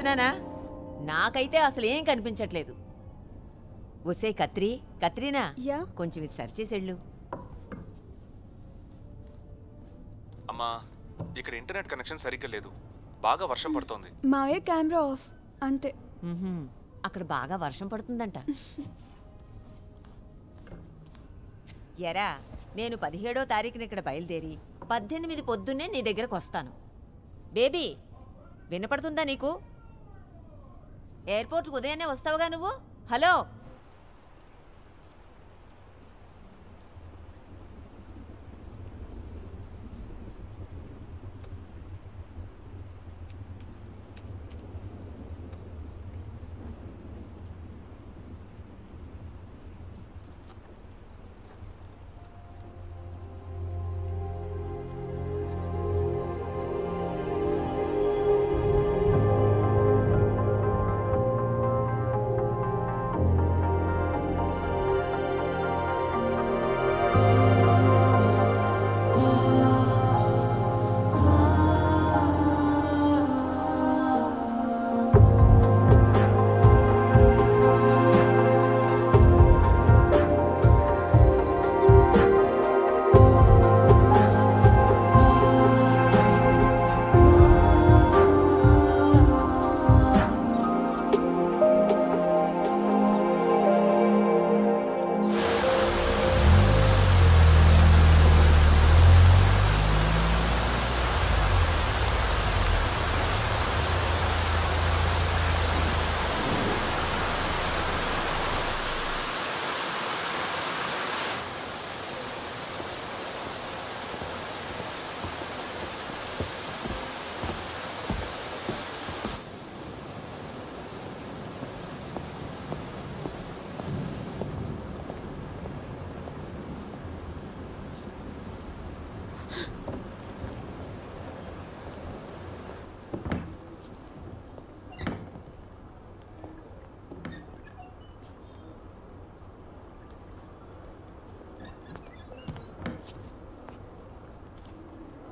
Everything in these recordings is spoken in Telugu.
చూసినానా? నాకైతే అసలేం కనిపించట్లేదు. ఒసే కత్రీనా, కొంచెం ఇది సర్చ్ చేసేళ్ళు. అమ్మా, ఇక్కడ ఇంటర్నెట్ కనెక్షన్ సరిగ్గా లేదు. బాగా వర్షం పడుతోంది. మావయ్య కెమెరా ఆఫ్ అంతే. అక్కడ బాగా వర్షం పడుతుందంట. ఎరా, నేను 17వ తారీఖున ఇక్కడ బయలుదేరి 18 పొద్దున్నే నీ దగ్గరకు వస్తాను. బేబీ, వినపడుతుందా నీకు? ఎయిర్పోర్ట్కి ఉదయాన్నే వస్తావుగా నువ్వు? హలో.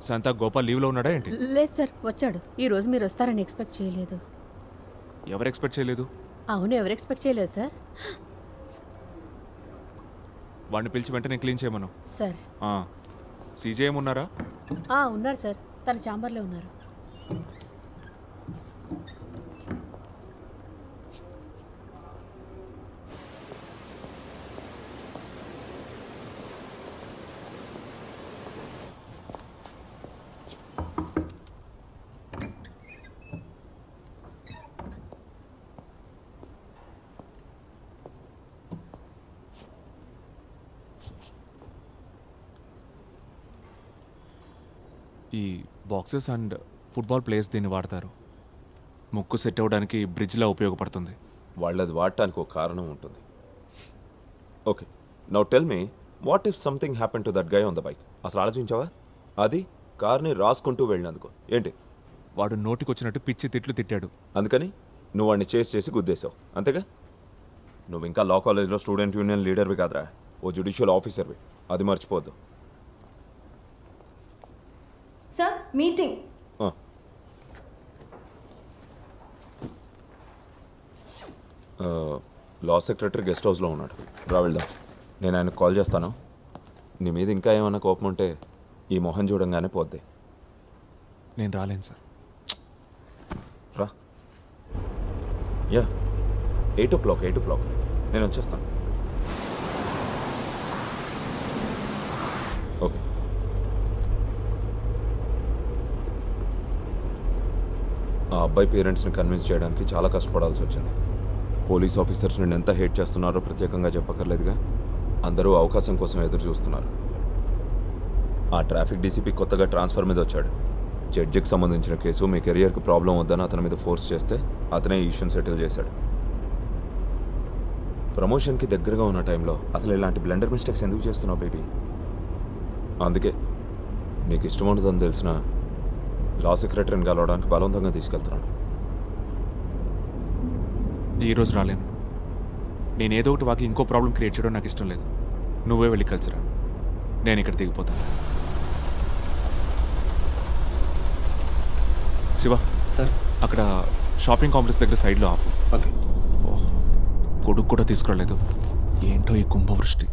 శాంతా, గోపాల్ లీవ్లో ఉన్నాడా ఏంటి? లేదు సార్, వచ్చాడు. ఈ రోజు మీరు వస్తారని ఎక్స్పెక్ట్ చేయలేదు. ఎవరు ఎక్స్పెక్ట్ చేయలేదు? అవును, ఎవరు ఎక్స్పెక్ట్ చేయలేదు సార్. వాడిని పిలిచి వెంటనే క్లీన్ చేయమను. సార్. సీజేఎం ఉన్నారా? ఉన్నారు సార్, తన ఛాంబర్లో ఉన్నారు. ఈ బాక్సెస్ అండ్ ఫుట్బాల్ ప్లేయర్స్ దీన్ని వాడతారు. ముక్కు సెట్ అవ్వడానికి బ్రిడ్జ్లా ఉపయోగపడుతుంది. వాళ్ళది వాడటానికి ఒక కారణం ఉంటుంది. Okay, now tell me, what if something happen to that guy on the bike? అసలు ఆలోచించావా? అది కార్ని రాసుకుంటూ వెళ్ళినందుకు ఏంటి? వాడు నోటికొచ్చినట్టు పిచ్చి తిట్లు తిట్టాడు. అందుకని నువ్వు వాడిని చేసి గుద్దేశావు, అంతేగా? నువ్వు ఇంకా లా కాలేజ్లో స్టూడెంట్ యూనియన్ లీడర్వి కాదురా, ఓ జ్యుడిషియల్ ఆఫీసర్వి. అది మర్చిపోవద్దు. Sir, meeting. లా సెక్రటరీ గెస్ట్ హౌస్లో ఉన్నాడు, రా వెళ్దాం. నేను ఆయనకు కాల్ చేస్తాను. నీ మీద ఇంకా ఏమైనా కోపం ఉంటే ఈ మొహం చూడంగానే పోద్ది. నేను రాలేను సార్. రా. యా, 8 o'clock నేను వచ్చేస్తాను. ఓకే. ఆ అబ్బాయి పేరెంట్స్ని కన్విన్స్ చేయడానికి చాలా కష్టపడాల్సి వచ్చింది. పోలీస్ ఆఫీసర్స్ నేను ఎంత హేట్ చేస్తున్నారో ప్రత్యేకంగా చెప్పక్కర్లేదుగా. అందరూ అవకాశం కోసం ఎదురు చూస్తున్నారు. ఆ ట్రాఫిక్ డీసీపీ కొత్తగా ట్రాన్స్ఫర్ మీద వచ్చాడు. జడ్జికి సంబంధించిన కేసు మీ కెరియర్కి ప్రాబ్లం వద్దని అతని మీద ఫోర్స్ చేస్తే అతనే ఈ ఇష్యూని సెటిల్ చేశాడు. ప్రమోషన్కి దగ్గరగా ఉన్న టైంలో అసలు ఇలాంటి బ్లెండర్ మిస్టేక్స్ ఎందుకు చేస్తున్నావు బేబీ? అందుకే నీకు ఇష్టం ఉండదని తెలిసిన లా సెక్రటరీని కలవడానికి బలవంతంగా తీసుకెళ్తున్నాను. ఈరోజు రాలేను. నేను ఏదో ఒకటి వాకి ఇంకో ప్రాబ్లం క్రియేట్ చేయడం నాకు ఇష్టం లేదు. నువ్వే వెళ్ళి కలిసిరా, నేను ఇక్కడ దిగిపోతాను. శివ సార్, అక్కడ షాపింగ్ కాంప్లెక్స్ దగ్గర సైడ్లో ఆపు. ఓకే. ఓహ్, కొడుకు కూడా తీసుకురాలేదు. ఏంటో ఈ కుంభవృష్టి.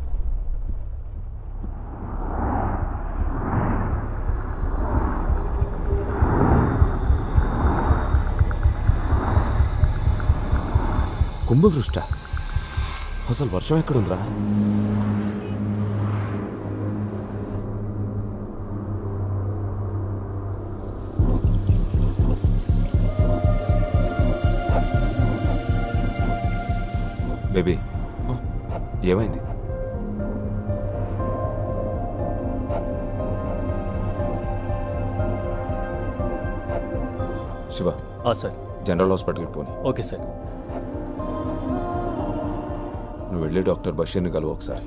కుంభవృష్ట? అసలు వర్షం ఎక్కడుందిరా? బేబీ, ఏమైంది? శివ, సార్. జనరల్ హాస్పిటల్కి పోనీ. Okay sir. నువ్వు వెళ్ళి డాక్టర్ బషీర్ని కలువు ఒకసారి.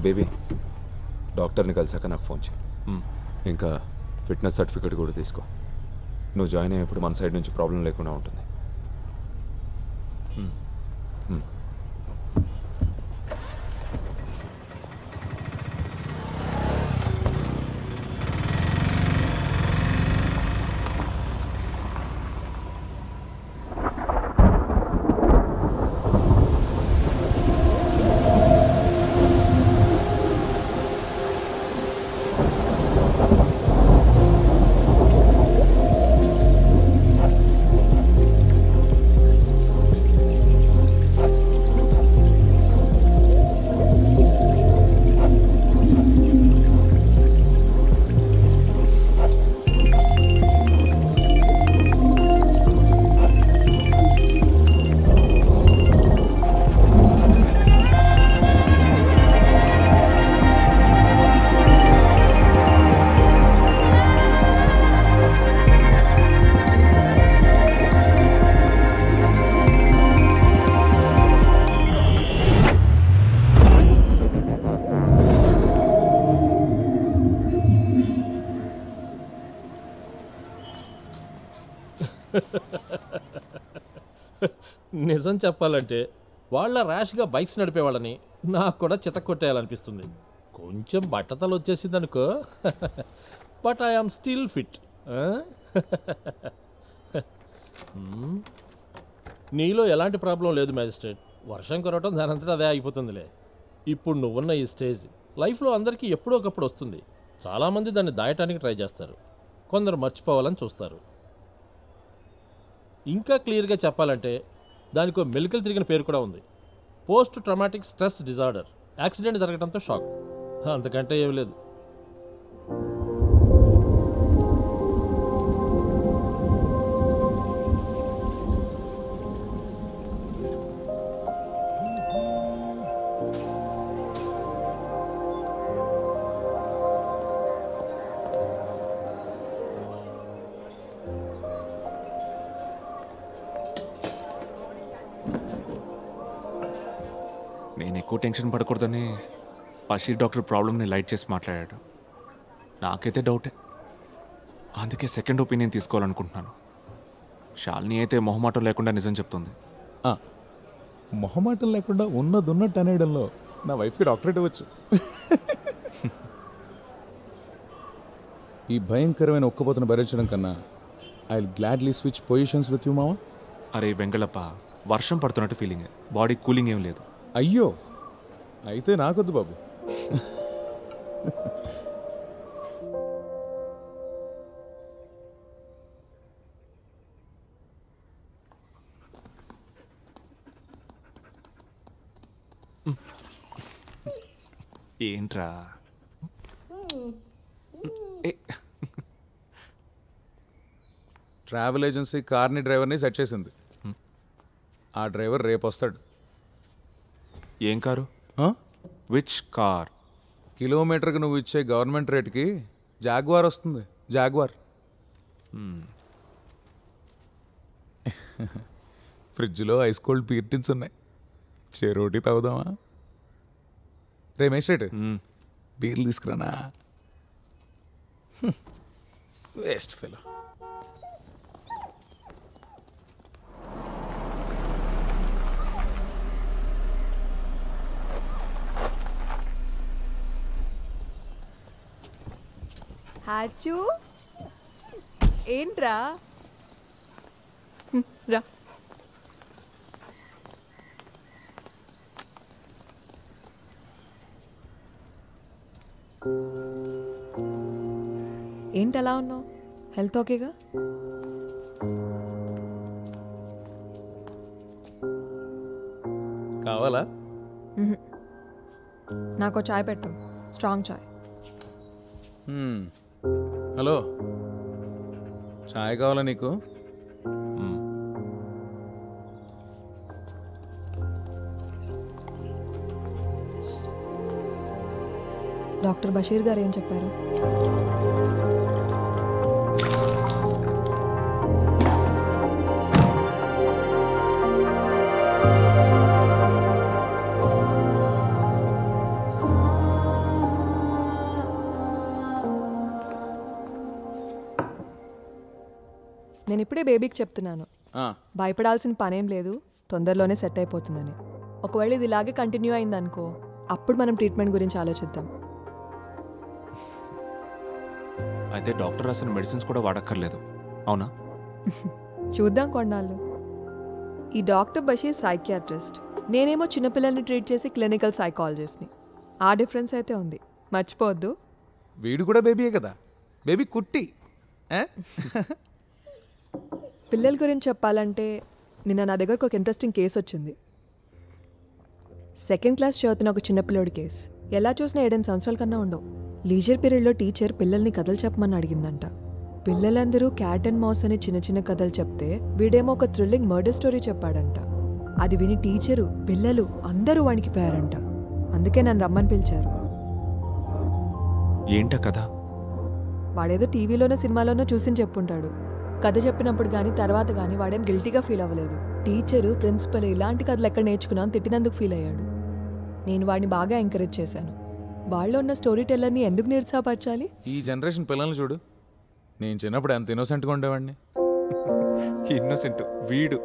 బేబీ, డాక్టర్ని కలిసాక నాకు ఫోన్ చేయి. ఇంకా ఫిట్నెస్ సర్టిఫికేట్ కూడా తీసుకో. నువ్వు జాయిన్ అయ్యేప్పుడు మన సైడ్ నుంచి ప్రాబ్లం లేకుండా ఉంటుంది. నిజం చెప్పాలంటే వాళ్ళ ర్యాష్గా బైక్స్ నడిపేవాళ్ళని నాకు కూడా చితక్కొట్టేయాలనిపిస్తుంది. కొంచెం బట్టతలు వచ్చేసింది అనుకో, బట్ ఐఆమ్ స్టిల్ ఫిట్. నీలో ఎలాంటి ప్రాబ్లం లేదు మ్యాజిస్ట్రేట్. వర్షం కురవటం దానంతటా అదే అయిపోతుందిలే. ఇప్పుడు నువ్వున్న ఈ స్టేజ్ లైఫ్లో అందరికీ ఎప్పుడో ఒకప్పుడు వస్తుంది. చాలామంది దాన్ని దాయటానికి ట్రై చేస్తారు, కొందరు మర్చిపోవాలని చూస్తారు. ఇంకా క్లియర్గా చెప్పాలంటే దానికి మెలికలు తిరిగిన పేరు కూడా ఉంది, post traumatic stress disorder. Accident జరగడంతో షాక్, అంతకంటే ఏం లేదు. నేను ఎక్కువ టెన్షన్ పడకూడదని బషీర్ డాక్టర్ ప్రాబ్లమ్ని లైట్ చేసి మాట్లాడాడు. నాకైతే డౌటే, అందుకే సెకండ్ ఒపీనియన్ తీసుకోవాలనుకుంటున్నాను. శాలిని అయితే మొహమాటం లేకుండా నిజం చెప్తుంది. మొహమాటం లేకుండా ఉన్నదున్నట్టు అనేయడంలో నా వైఫ్కి డాక్టరేట్ ఇవ్వచ్చు. ఈ భయంకరమైన ఒక్కపోతను భరించడం కన్నా I will gladly switch positions with you మావా. అరే వెంగళప్ప, వర్షం పడుతున్నట్టు ఫీలింగ్, బాడీ కూలింగ్ ఏం లేదు. అయ్యో, అయితే నాకొద్దు బాబు. ఏంట్రా? ట్రావెల్ ఏజెన్సీ కార్ని డ్రైవర్ని సెట్ చేసింది. ఆ డ్రైవర్ రేపు వస్తాడు. ఏం కారు? Which car? కిలోమీటర్కి నువ్వు ఇచ్చే గవర్నమెంట్ రేట్కి జాగ్వార్ వస్తుంది. జాగ్వార్. ఫ్రిడ్జ్లో ఐస్ కోల్డ్ బీర్ టిన్స్ ఉన్నాయి, చేరోటి తాగుదామా? రే మేస్ట్రేట్, బీర్లు తీసుకురానా? Waste fellow. హ్యాచు ఏంట్రా? రా. ఏంటి అలా ఉన్నావు? హెల్త్ ఓకేగా? కావాలా? నాకు చాయ్ పెట్టు, స్ట్రాంగ్ చాయ్. హలో, చాయ్ కావాలా నీకు? డాక్టర్ బషీర్ గారు ఏం చెప్పారు? నేను ఇప్పుడే బేబీకి చెప్తున్నాను, భయపడాల్సిన పనేం లేదు, తొందరలోనే సెట్ అయిపోతుందని. ఒకవేళ ఇది ఇలాగే కంటిన్యూ అయిందనుకో, అప్పుడు మనం ట్రీట్మెంట్ గురించి ఆలోచిద్దాం. అయితే డాక్టర్ రాసిన మెడిసిన్స్ కూడా వాడక్కర్లేదు, అవునా? చూద్దాం కొన్నాళ్ళు. ఈ డాక్టర్ బషీర్ సైకియాట్రిస్ట్, నేనేమో చిన్నపిల్లల్ని ట్రీట్ చేసి క్లినికల్ సైకాలజిస్ట్ని. ఆ డిఫరెన్స్ అయితే ఉంది, మర్చిపోవద్దు. వీడు కూడా బేబీయే కదా, బేబీ కుట్టి. పిల్లల గురించి చెప్పాలంటే నిన్న నా దగ్గరకు ఒక ఇంట్రెస్టింగ్ కేసు వచ్చింది. 2nd క్లాస్ చదువుతున్న ఒక చిన్నపిల్లోడి కేసు. ఎలా చూసినా 7 సంవత్సరాల కన్నా ఉండవు. లీజర్ పీరియడ్లో టీచర్ పిల్లల్ని కథలు చెప్పమని అడిగిందంట. పిల్లలందరూ క్యాట్ అండ్ మౌస్ అని చిన్న చిన్న కథలు చెప్తే వీడేమో ఒక థ్రిల్లింగ్ మర్డర్ స్టోరీ చెప్పాడంట. అది విని టీచరు, పిల్లలు అందరూ వణికిపోయారంట. అందుకే నన్ను రమ్మని పిలిచారు. ఏంట కథ? వాడేదో టీవీలోనో సినిమాలోనో చూసి చెప్పుంటాడు. కథ చెప్పినప్పుడు కానీ తర్వాత కానీ వాడేం గిల్టీగా ఫీల్ అవ్వలేదు. టీచరు, ప్రిన్సిపల్ ఇలాంటి కథలు ఎక్కడ నేర్చుకున్నాను తిట్టినందుకు ఫీల్ అయ్యాడు. నేను వాడిని బాగా ఎంకరేజ్ చేశాను. వాళ్ళు ఉన్న స్టోరీ టెల్లర్ని ఎందుకు నిరుత్సాహపరచాలి? ఈ జనరేషన్ పిల్లల్ని చూడు. నేను చిన్నప్పుడు ఎంత ఇన్నోసెంట్గా ఉండేవాడిని. ఇన్నోసెంట్ వీడు.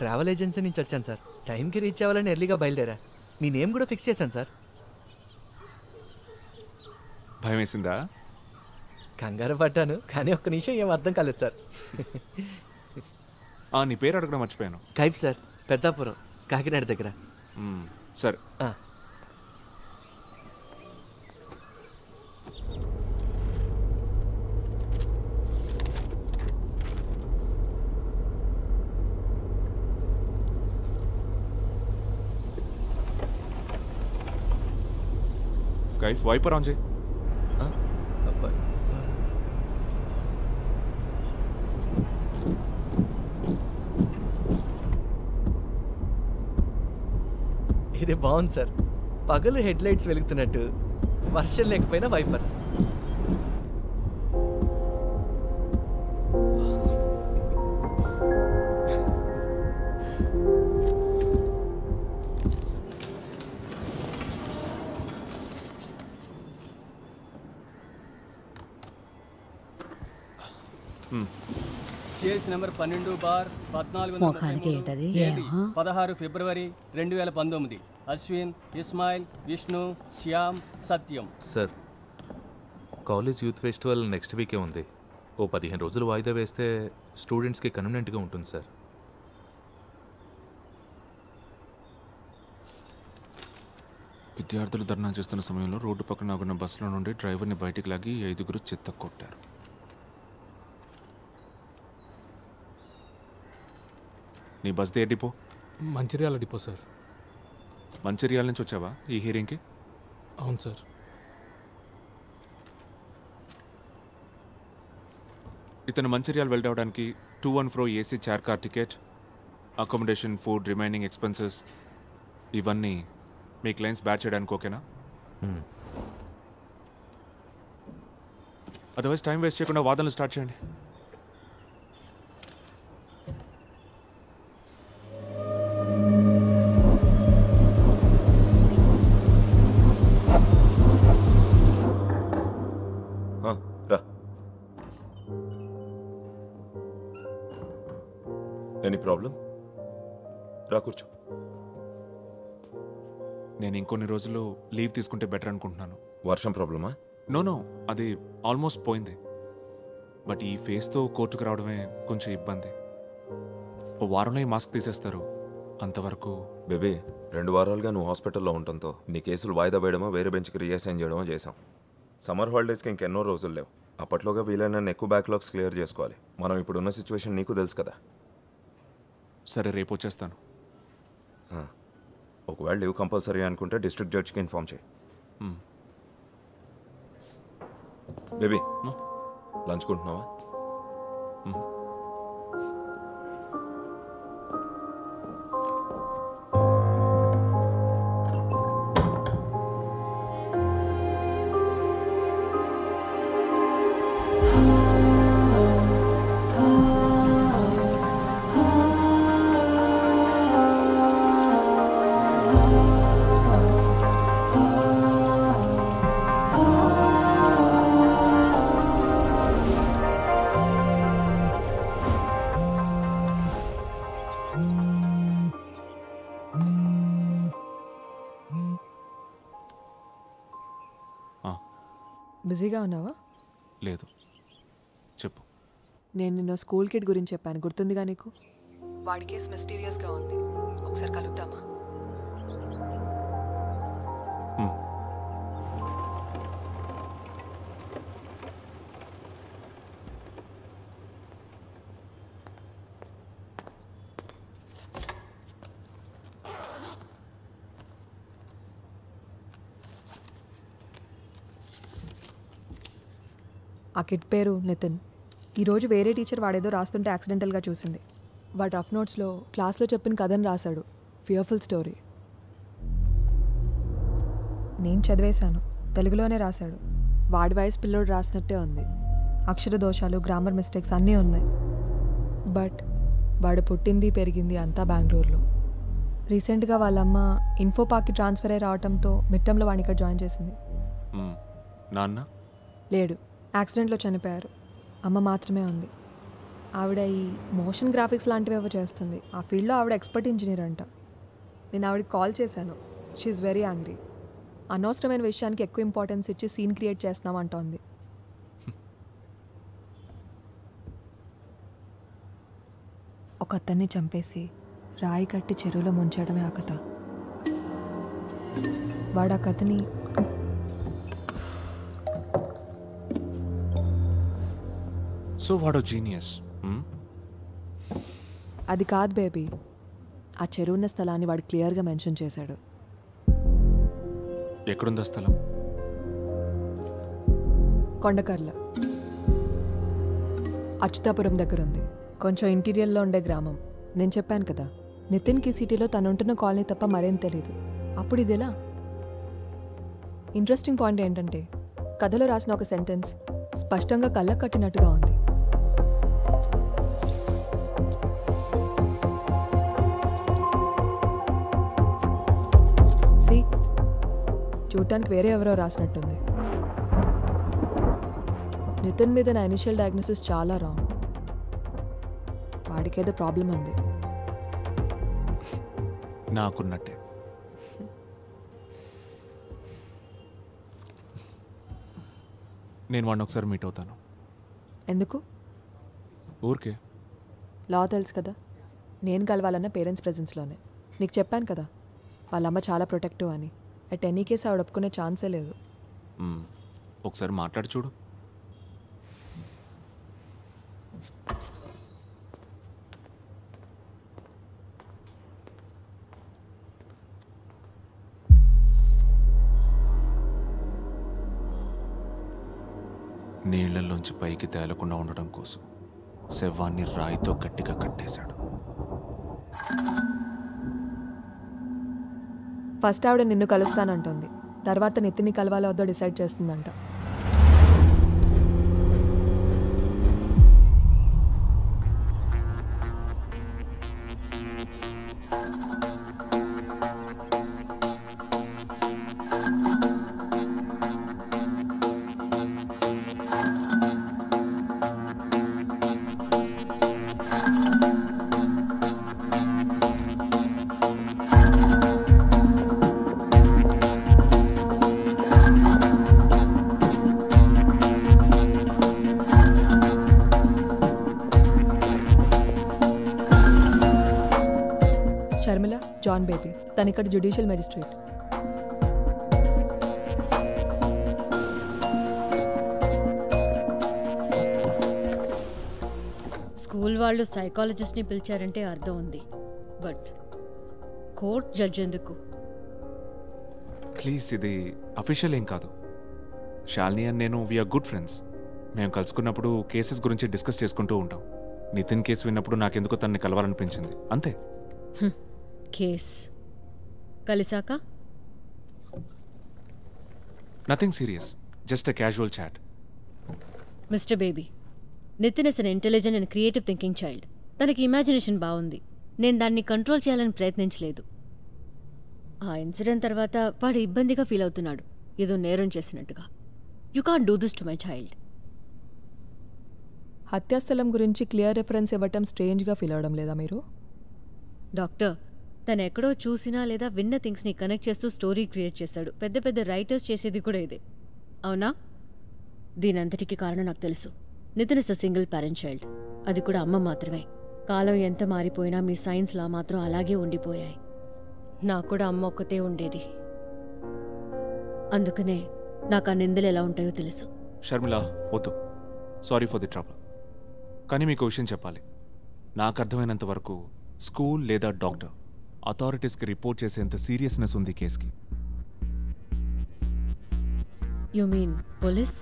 ట్రావెల్ ఏజెన్సీ నుంచి వచ్చాను సార్. టైంకి రీచ్ అవ్వాలని ఎర్లీగా బయలుదేరా. మీ నేమ్ కూడా ఫిక్స్ చేశాను సార్. భయం వేసిందా? కంగారు పడ్డాను, కానీ ఒక్క నిమిషం ఏం అర్థం కాలేదు సార్. నీ పేరు అడగడం మర్చిపోయాను. కైఫ్ సార్, పెద్దాపురం, కాకినాడ దగ్గర. సరే. కైఫ్ వైపర్ ఆన్ చేయి. ఇది బాగుంది సార్. పగలు హెడ్ లైట్స్ వెలుగుతున్నట్టు, వర్షం లేకపోయినా wipers. Case number 12/14/14 16 February 2019. Ashwin, Ismail, Vishnu, Shyam, Satyam. Sir, college youth festival next వీకే ఉంది. ఓ 15 రోజులు వాయిదా వేస్తే స్టూడెంట్స్కి కన్వీనియంట్గా ఉంటుంది సార్. విద్యార్థులు ధర్నా చేస్తున్న సమయంలో రోడ్డు పక్కన ఆగున్న బస్సులో నుండి డ్రైవర్ని బయటికి లాగి 5 చెత్త కొట్టారు. నీ బస్ ఏ depot? Mancherial depot sir. Mancherial నుంచి వచ్చావా ఈ హియరింగ్కి? అవును సార్. ఇతను మంచిర్యాల వెళ్ళడానికి 214 AC chair car ticket, accommodation, food, remaining expenses ఇవన్నీ మీ క్లయింట్స్ బ్యాచ్ చేయడానికి ఓకేనా? అదర్వైజ్ టైం వేస్ట్ చేయకుండా వాదనలు స్టార్ట్ చేయండి. రా. Any problem? రా కూర్చో. నేను ఇంకొన్ని రోజులు లీవ్ తీసుకుంటే బెటర్ అనుకుంటున్నాను. వర్షం ప్రాబ్లమా? నో అది ఆల్మోస్ట్ పోయింది. బట్ ఈ ఫేస్తో కోర్టుకు రావడమే కొంచెం ఇబ్బంది. ఓ వారంలో ఈ మాస్క్ తీసేస్తారు. అంతవరకు బేబీ 2 వారాలుగా నువ్వు హాస్పిటల్లో ఉండటంతో నీ కేసులు వాయిదా వేయడమో వేరే బెంచ్కి రీఅసైన్ చేయడమో చేసాం. సమ్మర్ హాలిడేస్కి ఇంకెన్నో రోజులు లేవు. అప్పట్లోగా వీలైన ఎక్కువ బ్యాక్లాగ్స్ క్లియర్ చేసుకోవాలి. మనం ఇప్పుడున్న సిచ్యువేషన్ నీకు తెలుసు కదా. సరే, రేపు వచ్చేస్తాను. ఒకవేళ లీవ్ కంపల్సరీ అనుకుంటే డిస్ట్రిక్ట్ జడ్జ్కి ఇన్ఫార్మ్ చేయి. బేబీ లంచ్ కొంటున్నావా? బిజీగా ఉన్నావా? లేదు, చెప్పు. నేను నిన్న స్కూల్ కిడ్ గురించి చెప్పాను, గుర్తుందిగా నీకు? వాడి కేసు మిస్టీరియస్గా ఉంది. ఒకసారి కలుద్దామా? ఆ కిడ్ పేరు నితిన్. ఈరోజు వేరే టీచర్ వాడేదో రాస్తుంటే యాక్సిడెంటల్గా చూసింది. వాడు రఫ్ నోట్స్లో క్లాస్లో చెప్పిన కథను రాశాడు. Fearful story. నేను చదివేశాను. తెలుగులోనే రాశాడు. వాడి వయసు పిల్లోడు రాసినట్టే ఉంది. అక్షర దోషాలు, గ్రామర్ మిస్టేక్స్ అన్నీ ఉన్నాయి. బట్ వాడు పుట్టింది పెరిగింది అంతా బెంగళూరులో. రీసెంట్గా వాళ్ళమ్మ ఇన్ఫో పార్క్కి ట్రాన్స్ఫర్ అయ్యి రావడంతో మిట్టంలో వాడిని ఇక్కడ జాయిన్ చేసింది. నాన్న లేడు, యాక్సిడెంట్లో చనిపోయారు. అమ్మ మాత్రమే ఉంది. ఆవిడ ఈ మోషన్ గ్రాఫిక్స్ లాంటివి ఏవో చేస్తుంది. ఆ ఫీల్డ్లో ఆవిడ ఎక్స్పర్ట్ ఇంజనీర్ అంట. నేను ఆవిడకి కాల్ చేశాను. She very angry. అనవసరమైన విషయానికి ఎక్కువ ఇంపార్టెన్స్ ఇచ్చి సీన్ క్రియేట్ చేస్తున్నాం అంటోంది. ఒక అతన్ని చంపేసి రాయి కట్టి చెరువులో ముంచడమే ఆ కథ. వాడు ఆ కథని సో వాడో జీనియస్. అది కాదు బేబీ. ఆ చెరువున్న స్థలాన్ని వాడు క్లియర్గా మెన్షన్ చేశాడు. ఎక్కడుందా స్థలం? కొండకర్ల, అచ్యుతాపురం దగ్గర ఉంది. కొంచెం ఇంటీరియర్లో ఉండే గ్రామం. నేను చెప్పాను కదా, నితిన్కి సిటీలో తనుంటున్న కాలనీ తప్ప మరేం తెలీదు. అప్పుడు ఇదెలా? ఇంట్రెస్టింగ్ పాయింట్ ఏంటంటే కథలో రాసిన ఒక సెంటెన్స్ స్పష్టంగా కళ్ళకు కట్టినట్టుగా ఉంది. చూడటానికి వేరే ఎవరో రాసినట్టుంది. నితిన్ మీద నా ఇనిషియల్ డయాగ్నోసిస్ చాలా రాంగ్. వాడికేదో ప్రాబ్లం ఉంది. నాకున్నట్టే. నేను వాడిని ఒకసారి మీట్ అవుతాను. ఎందుకు? ఊరికే. లా తెలుసు కదా. నేను కలవాలన్న పేరెంట్స్ ప్రెజెన్స్లోనే. నీకు చెప్పాను కదా, వాళ్ళమ్మ చాలా ప్రొటెక్టివ్ అని. అట్ ఎనీ కేసు ఆవిడ ఒప్పుకునే ఛాన్సే లేదు. ఒకసారి మాట్లాడి చూడు. నీళ్లలోంచి పైకి తేలకుండా ఉండడం కోసం శవాన్ని రాయితో గట్టిగా కట్టేశాడు. ఫస్ట్ ఆవిడ నిన్ను కలుస్తానంటుంది. తర్వాత నితిన్ని కలవాలో వద్దో డిసైడ్ చేస్తుందంట. జాన్ బేబీ, తను ఇక్కడ జ్యుడిషియల్ మెజిస్ట్రేట్. స్కూల్ వాళ్ళు సైకాలజిస్ట్ని పిలిచారంటే అర్థం ఉంది, బట్ కోర్ట్ జడ్జ్ ఎందుకు? ప్లీజ్, ఇది అఫీషియల్ ఏం కాదు. శాలిని అండ్ నేను వీఆర్ గుడ్ ఫ్రెండ్స్. మేము కలుసుకున్నప్పుడు కేసెస్ గురించి డిస్కస్ చేసుకుంటూ ఉంటాం. నితిన్ కేసు విన్నప్పుడు నాకెందుకో తనని కలవాలనిపించింది, అంతే. కేస్ కలిసాక nothing serious, just a casual chat. Mister baby, Nitin is an intelligent and creative thinking child. తనకి ఇమాజినేషన్ బాగుంది. నేను దాన్ని కంట్రోల్ చేయాలని ప్రయత్నించలేదు. ఆ ఇన్సిడెంట్ తర్వాత వాడు ఇబ్బందిగా ఫీల్ అవుతున్నాడు, ఏదో నేరం చేసినట్టుగా. You can't do this to my child. హత్యాస్థలం గురించి క్లియర్ రెఫరెన్స్ ఇవ్వటం స్ట్రేంజ్గా ఫీల్ అవడం లేదా మీరు? డాక్టర్, తను ఎక్కడో చూసినా లేదా విన్న థింగ్స్ని కనెక్ట్ చేస్తూ స్టోరీ క్రియేట్ చేశాడు. పెద్ద పెద్ద రైటర్స్ చేసేది కూడా ఇదే, అవునా? దీనంతటికీ కారణం నాకు తెలుసు. Nitin is a single parent child, అది కూడా అమ్మ మాత్రమే. కాలం ఎంత మారిపోయినా మీ సైన్స్ లా మాత్రం అలాగే ఉండిపోయాయి. నాకు కూడా అమ్మ ఒక్కతే ఉండేది, అందుకనే నాకు ఆ నిందలు ఎలా ఉంటాయో తెలుసు. షర్మిల, వద్దు. Sorry for the trouble. కానీ మీకు విషయం చెప్పాలి. నాకు అర్థమైనంత వరకు స్కూల్ లేదా డాక్టర్ అథారిటీస్కి రిపోర్ట్ చేసేంత సీరియస్నెస్ ఉంది కేసుకి. You mean police?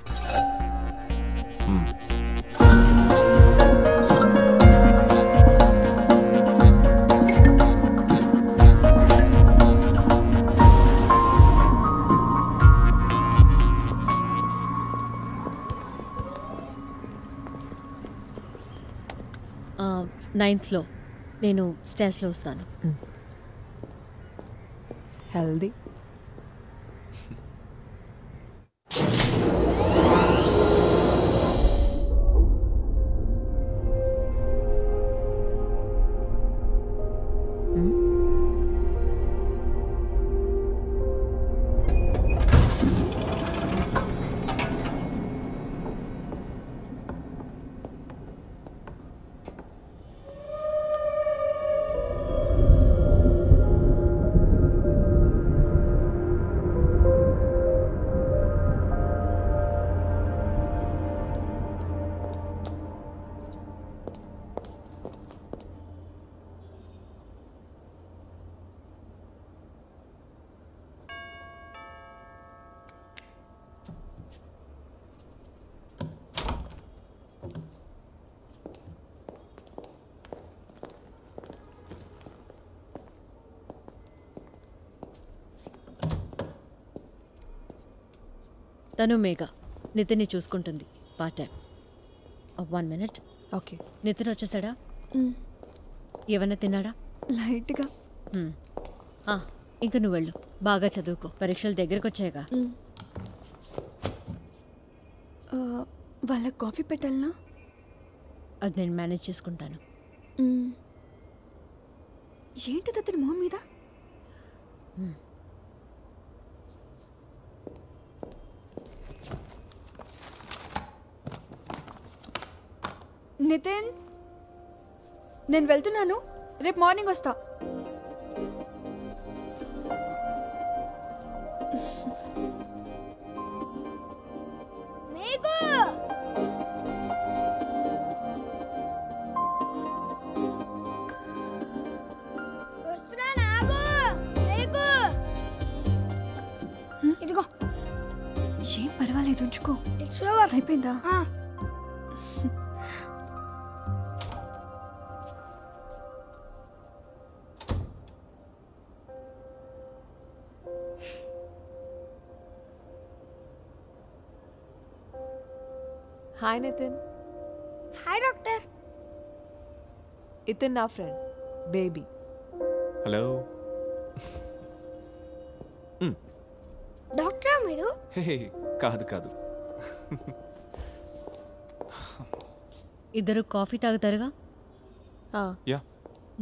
నైన్త్లో నేను స్టేజ్లో వస్తాను. హెల్దీ. తను మేఘ నితిన్ని చూసుకుంటుంది, part time. 1 minute. Okay. Nitin వచ్చేసాడా? ఏమన్నా తిన్నాడా? లైట్గా. ఇంకా నువ్వు వెళ్ళు, బాగా చదువుకో, పరీక్షలు దగ్గరకు వచ్చాయిగా. వాళ్ళకి కాఫీ పెట్టాలనా? అది నేను మేనేజ్ చేసుకుంటాను. ఏంటిది అతని మొహం మీద? నితిన్, నేను వెళ్తున్నాను, రేపు మార్నింగ్ వస్తా. ఇదిగో, ఏం పర్వాలేదు, ఉంచుకో. అయిపోయిందా? హాయ్ నితిన్. Hi doctor. ఇతన్ నా ఫ్రెండ్ బేబీ. హలో. డాక్టరా మీరు? హే, కాదు కాదు. ఇద్దరు కాఫీ తాగుతారుగా? యా.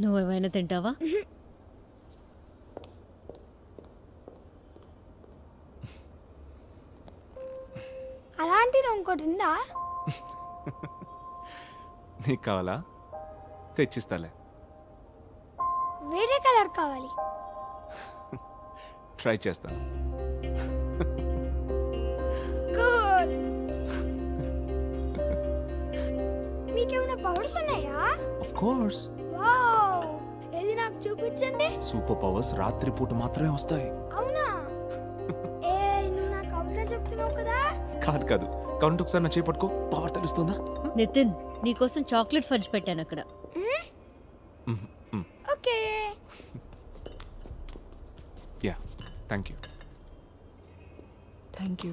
నువ్వేమైనా తింటావా? అలాంటిది ఇంకోటి ఉందా? నీకు కావాలా? తెచ్చిస్తాలే. వేరే కలర్ కలర్ కావాలి. ట్రై చేస్తాను. కూల్. మీకేమైనా పవర్స్ ఉన్నాయా? Of course. వావ్, ఏది నాకు చూపించండి. సూపర్ పవర్స్ రాత్రిపూట మాత్రమే వస్తాయి. అవునా? ఏ నువ్వు నాకు కబుర్లు చెప్తున్నావు కదా. కాదు కాదు, కౌంట్ ఒకసారి నా చేపట్టుకో, పవర్ తెలుస్తుందా? నితిన్, నీకోసం చాక్లెట్ ఫడ్జ్ పెట్టాను అక్కడ. Okay. Yeah, thank you. Thank you.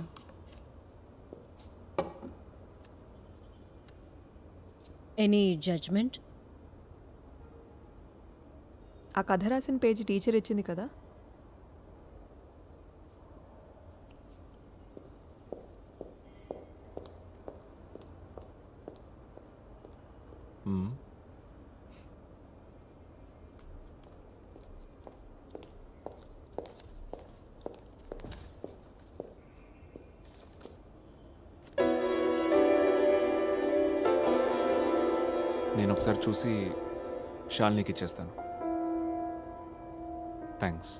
Any judgement? ఆ కథ రాసిన పేజీ టీచర్ ఇచ్చింది కదా. నేను ఒకసారి చూసి షాల్నీకి ఇచ్చేస్తాను. Thanks.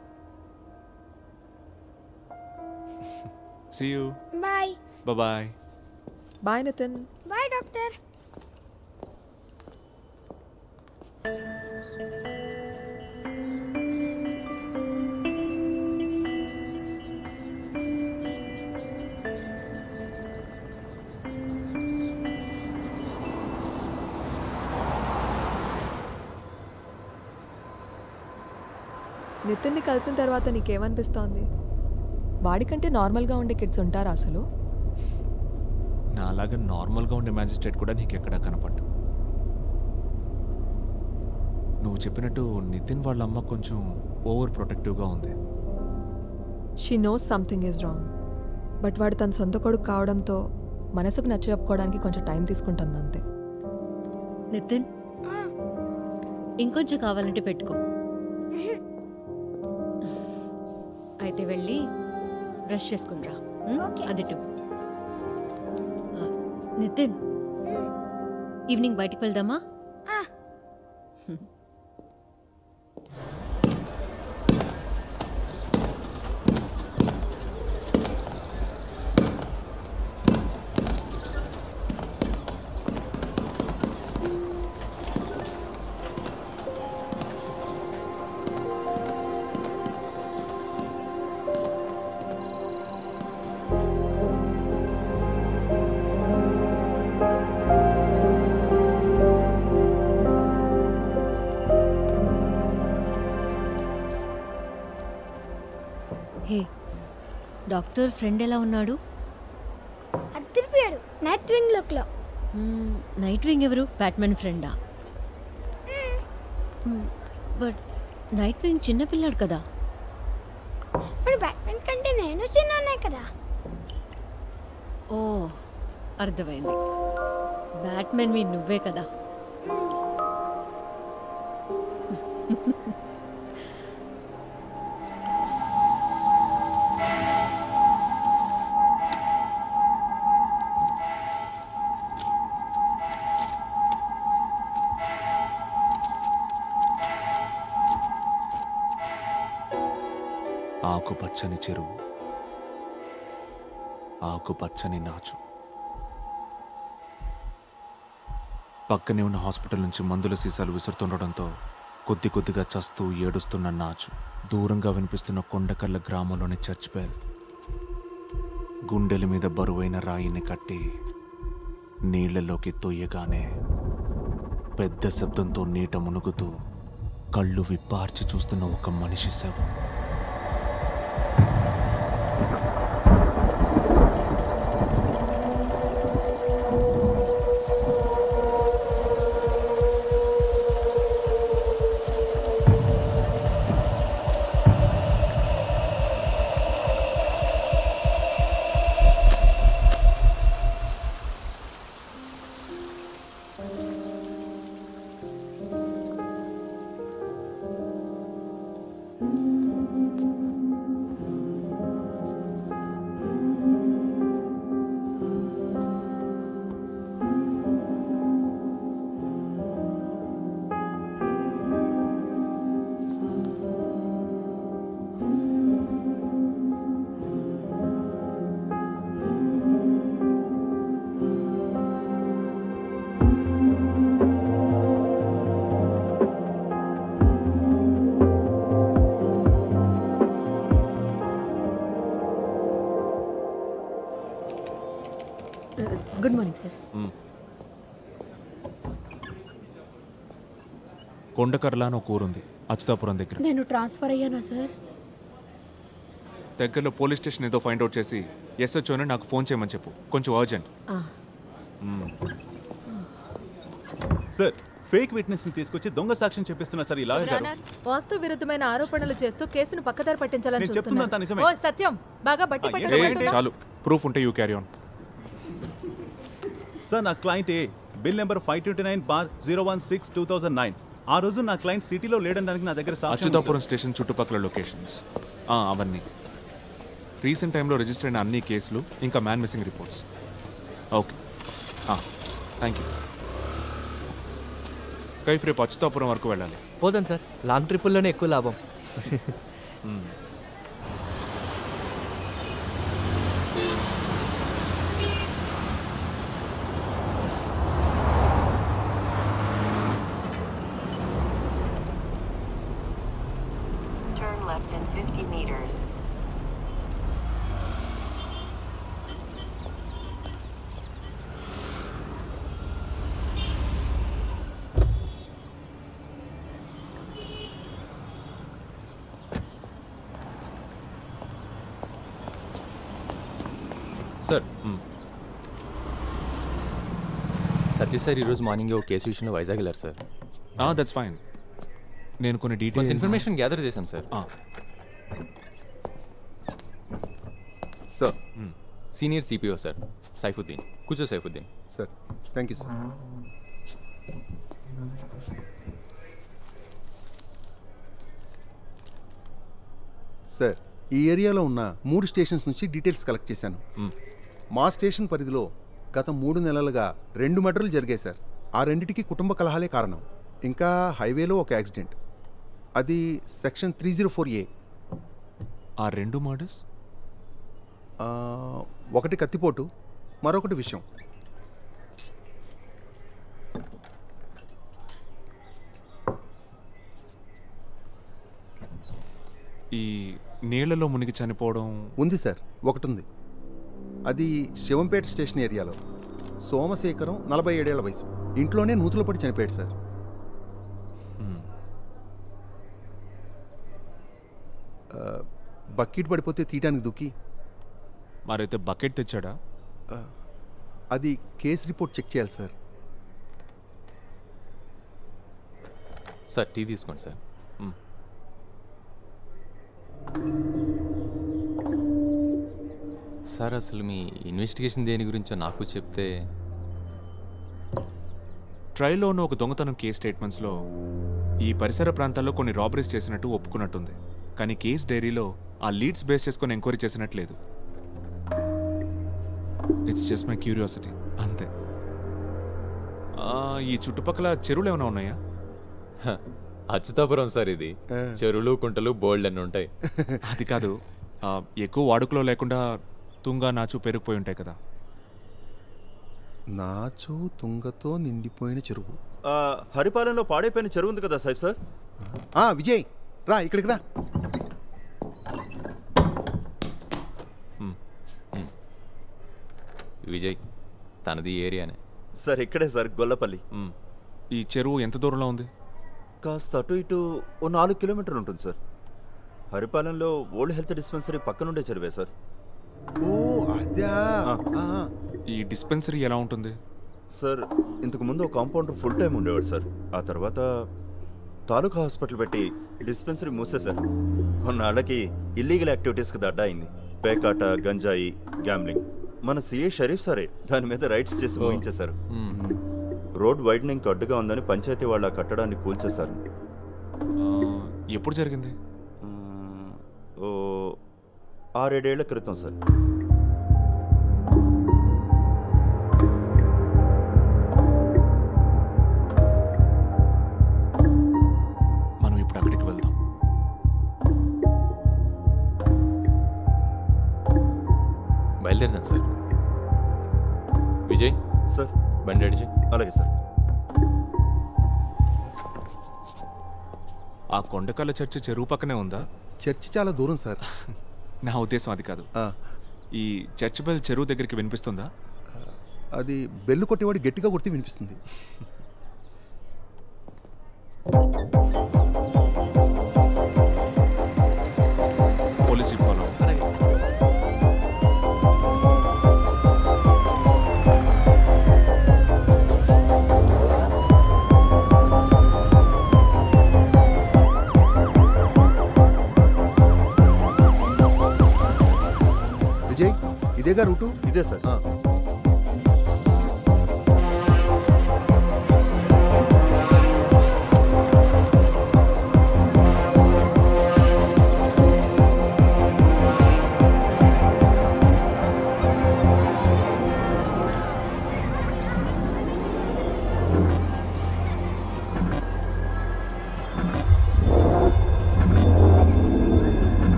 See you. Bye. Bye. Bye Nitin. Bye doctor. నితిన్ని కలిసిన తర్వాత నీకేమనిపిస్తోంది? వాడికంటే నార్మల్గా ఉండే కిడ్స్ ఉంటారా అసలు? నాలాగా నార్మల్గా ఉండే మ్యాజిస్ట్రేట్ కూడా నీకెక్కడా కనపడ్డు. నువ్వు చెప్పినట్టు నితిన్ వాళ్ళ అమ్మ కొంచెం ఓవర్ ప్రొటెక్టివ్గా ఉంది. She knows something is wrong. But వాడు తన సొంత కొడుకు కావడంతో మనసుకు నచ్చ చెప్పుకోవడానికి కొంచెం టైం తీసుకుంటుంది అంతే. నితిన్, ఇంకొంచెం కావాలంటే పెట్టుకో. అయితే వెళ్ళి బ్రష్ చేసుకునిరా. అదిటు. నితిన్, ఈవినింగ్ బయటికి వెళ్దామా? హే, డాక్టర్ ఫ్రెండ్ ఎలా ఉన్నాడు? అదిరిపోయాడు. నైట్ వింగ్ లుక్లో. నైట్ వింగ్ ఎవరు? బ్యాట్మెన్ ఫ్రెండా? బట్ నైట్ వింగ్ చిన్నపిల్లాడు కదా. మరి బ్యాట్మెన్ కంటే నేను చిన్ననే కదా. ఓ, అర్థమైంది. బ్యాట్మెన్ మీ నువ్వే కదా. ఆకుపచ్చని చెరువు, ఆకుపచ్చని నాచు. పక్కనే ఉన్న హాస్పిటల్ నుంచి మందుల సీసాలు విసురుతుండడంతో కొద్ది కొద్దిగా చస్తూ ఏడుస్తున్న నాచు. దూరంగా వినిపిస్తున్న కొండకల్ల గ్రామంలోని చర్చ్ బెల్. గుండెల మీద బరువైన రాయిని కట్టి నీళ్లలోకి తొయ్యగానే పెద్ద శబ్దంతో నీట మునుగుతూ కళ్ళు విప్పార్చి చూస్తున్న ఒక మనిషి శవం. కొండకర్ల అని ఒక ఊరుంది అచ్యుతాపురం దగ్గర. నేను ట్రాన్స్ఫర్ అయ్యానా సార్? దగ్గరలో పోలీస్ స్టేషన్ ఏదో ఫైండ్ అవుట్ చేసి ఎస్హెచ్ఓని నాకు ఫోన్ చేయమని చెప్పు, కొంచెం అర్జెంట్. సార్, ఫేక్ విట్నెస్ ని తీసుకొచ్చి దొంగ సాక్ష్యం చెప్పిస్తున్నారు సార్ ఈ లాయర్ గారు. వాస్తు విరుద్ధమైన ఆరోపణలు చేస్తూ కేసును పక్కదారి పట్టించాలని నేను చెప్తున్నా అంతా నిజమే. ఓ సత్యం, బాగా బట్టి పట్టడం. చాలు, ప్రూఫ్ ఉంటే యూ క్యారీ ఆన్. సార్, నా క్లయింట్ ఏ బిల్ నెంబర్ 529/016/2009. ఆ రోజు నా క్లయింట్ సిటీలో లేడనడానికి నా దగ్గర సాక్ష్యం ఉంది, అచ్యుతాపురం స్టేషన్ చుట్టుపక్కల లొకేషన్స్ అవన్నీ, రీసెంట్ టైంలో రిజిస్టర్ అయిన అన్ని కేసులు, ఇంకా man missing reports. Okay, thank you. Kaif రేపు అచ్యుతాపురం వరకు వెళ్ళాలి. పోదాం సార్, లాంగ్ ట్రిప్పుల్లోనే ఎక్కువ లాభం. Turn left in 50 meters. Sir, Satya sir ఈరోజు మార్నింగ్ ఒక కేసు విషయంలో వైజాగ్ వెళ్ళారు సార్. That's fine. నేను కొన్ని డీటెయిల్స్ ఇన్ఫర్మేషన్ గ్యాదర్ చేశాను sir. Sir, senior CPO sir Saifuddin. కూర్చో Saifuddin. Sir, thank you sir. Sir, ఈ ఏరియాలో ఉన్న 3 స్టేషన్స్ నుంచి డీటెయిల్స్ కలెక్ట్ చేశాను. మా స్టేషన్ పరిధిలో గత 3 నెలలుగా 2 మర్డర్లు జరిగాయి సార్. ఆ రెండిటికి కుటుంబ కలహాలే కారణం. ఇంకా హైవేలో ఒక యాక్సిడెంట్, అది సెక్షన్ 304A. ఆ 2 మర్డర్స్? ఒకటి కత్తిపోటు, మరొకటి విషయం. ఈ నీళ్లలో మునిగి చనిపోవడం ఉంది సార్, ఒకటి ఉంది. అది శివంపేట స్టేషన్ ఏరియాలో. సోమశేఖరం 47 ఏళ్ల వయసు, ఇంట్లోనే నూతులు పడి చనిపోయాడు సార్. బకెట్ పడిపోతే తీయటానికి దుక్కి. మరైతే బకెట్ తెచ్చాడా? అది కేసు రిపోర్ట్ చెక్ చేయాలి సార్. సార్, టీ తీసుకోండి సార్. సార్, అసలు మీ ఇన్వెస్టిగేషన్ దేని గురించో నాకు చెప్తే. ట్రైల్లో ఉన్న ఒక దొంగతనం కేస్ స్టేట్మెంట్స్లో ఈ పరిసర ప్రాంతాల్లో కొన్ని రాబరీస్ చేసినట్టు ఒప్పుకున్నట్టుంది. కానీ కేస్ డైరీలో ఆ లీడ్స్ బేస్ చేసుకొని ఎంక్వైరీ చేసినట్లేదు. ఇట్స్ జస్ట్ మై క్యూరియాసిటీ అంతే. ఈ చుట్టుపక్కల చెరువులు ఏమైనా ఉన్నాయా? అచ్యుతాపురం సార్, ఇది చెరువులు కుంటలు బోల్డ్ అన్నీ ఉంటాయి. అది కాదు, ఎక్కువ వాడుకలో లేకుండా తుంగ నాచు పెరిగిపోయి ఉంటాయి కదా. నాచు తుంగతో నిండిపోయిన చెరువు. హరిపాలెంలో పాడైపోయిన చెరువు ఉంది కదా సైఫ్ సార్. విజయ్, రా ఇక్కడికి రా. విజయ్, తనది ఏరియానే సార్. ఇక్కడే సార్, గొల్లపల్లి. ఈ చెరువు ఎంత దూరంలో ఉంది? కాస్త అటు ఇటు ఓ 4 కిలోమీటర్లు ఉంటుంది సార్. హరిపాలెంలో ఓల్డ్ హెల్త్ డిస్పెన్సరీ పక్కనుండే చెరువే సార్. ఓ అదా. ఈ డిస్పెన్సరీ ఎలా ఉంటుంది సార్? ఇంతకు ముందు ఒక కాంపౌండర్ ఫుల్ టైం ఉండేవాడు సార్. ఆ తర్వాత తాలూకా హాస్పిటల్ పెట్టి డిస్పెన్సరీ మూసేశారు. కొన్నాళ్ళకి ఇల్లీగల్ యాక్టివిటీస్కి దడ్డా అయింది. పేకాట, గంజాయి, గ్యామ్లింగ్. మన సిఏ షరీఫ్ సరే దాని మీద రైట్స్ చేసి ముగించేశారు. రోడ్ వైడనింగ్ అడ్డుగా ఉందని పంచాయతీ వాళ్ళ కట్టడాన్ని కూల్చేశారు. ఎప్పుడు జరిగింది? ఓ 6-7 ఏళ్ల క్రితం సార్. మనం ఇప్పుడు అక్కడికి వెళ్దాం. బయలుదేరదాం సార్. విజయ్ సార్, బండి అడిచి. అలాగే సార్. ఆ కొండకల్ల చర్చి చెరువు పక్కనే ఉందా? చర్చి చాలా దూరం సార్. నా ఉద్దేశం అది కాదు. ఈ చర్చ్ బెల్ చెరువు దగ్గరికి వినిపిస్తుందా? అది బెల్లు కొట్టేవాడు గట్టిగా కొడితే వినిపిస్తుంది. Police jeep follow. విజయ్ ఇదేగా రూటు? ఇదే సార్.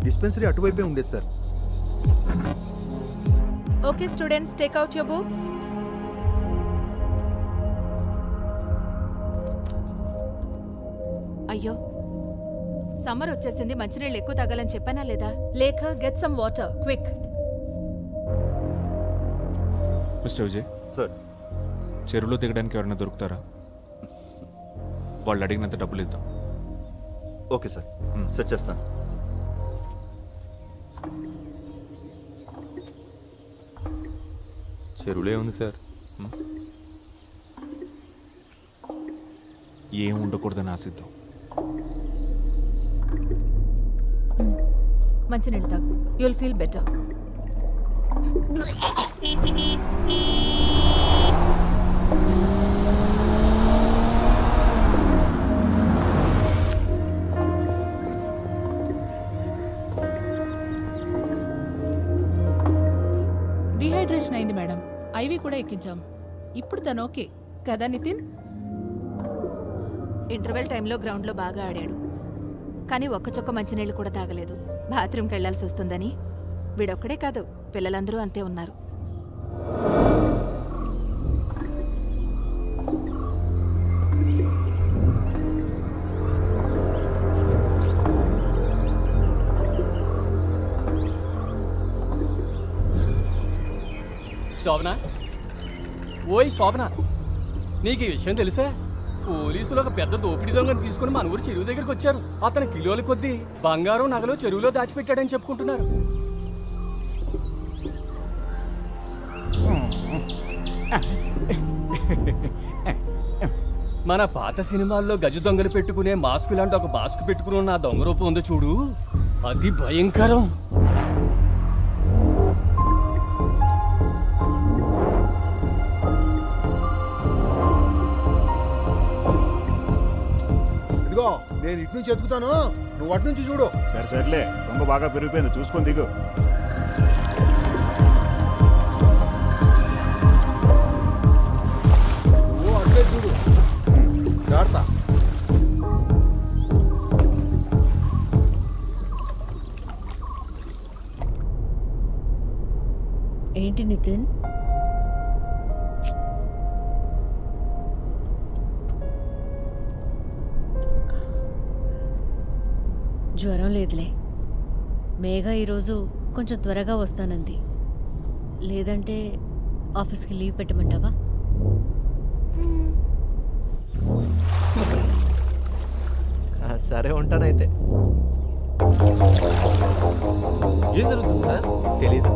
డిస్పెన్సరీ అటువైపే ఉండేది sir. Okay students, take out your books. అయ్యో, సమ్మర్ వచ్చేసింది, మంచినీళ్ళు ఎక్కువ తాగాలని చెప్పానా లేదా? లేఖ, get some water quick. Mister Vijay sir, చెరువులో దిగడానికి ఎవరైనా దొరుకుతారా? వాళ్ళు అడిగినంత డబ్బులు ఇద్దాం. ఓకే సార్, సెట్ చేస్తాను. చెరువులే ఉంది సార్. ఏం ఉండకూడదని ఆశిద్దాం. మంచినీళ్ళు తాగు, యుల్ ఫీల్ బెటర్. డీహైడ్రేషన్ అయింది మేడం, ఐవి కూడా ఎక్కించాం. ఇప్పుడు తను ఓకే కదా నితిన్? ఇంటర్వెల్ టైంలో గ్రౌండ్లో బాగా ఆడాడు, కానీ ఒక్క చొక్క మంచినీళ్ళు కూడా తాగలేదు. బాత్రూమ్కి వెళ్లాల్సి వస్తుందని. వీడొక్కడే కాదు, పిల్లలందరూ అంతే ఉన్నారు. శోభన, ఓయ్ శోభన, నీకు ఈ విషయం తెలుసా? పోలీసులు ఒక పెద్ద దోపిడీ దొంగను తీసుకుని మన ఊరు చెరువు దగ్గరికి వచ్చారు. అతను కిలోల కొద్దీ బంగారం నగలు చెరువులో దాచిపెట్టాడని చెప్పుకుంటున్నారు. మన పాత సినిమాల్లో గజ దొంగలు పెట్టుకునే మాస్క్ లాంటి ఒక మాస్క్ పెట్టుకుని ఉన్న దొంగ రూపం ఉందో చూడు, అది భయంకరం. ఇదిగో నేను ఇటు నుంచి ఎత్తుకుతాను, నువ్వు అటు నుంచి చూడు. సరే సర్లే, దొంగ బాగా పెరిగిపోయింది, చూసుకొని దిగు. నువ్వు అట్లే చూడు, జాగ్రత్త. ఏంటి నితిన్? జ్వరం లేదులే. మేఘ ఈరోజు కొంచెం త్వరగా వస్తానంది. లేదంటే ఆఫీస్కి లీవ్ పెట్టమంటావా? సరే ఉంటానైతే. ఏం జరుగుతుంది సార్? తెలీదు.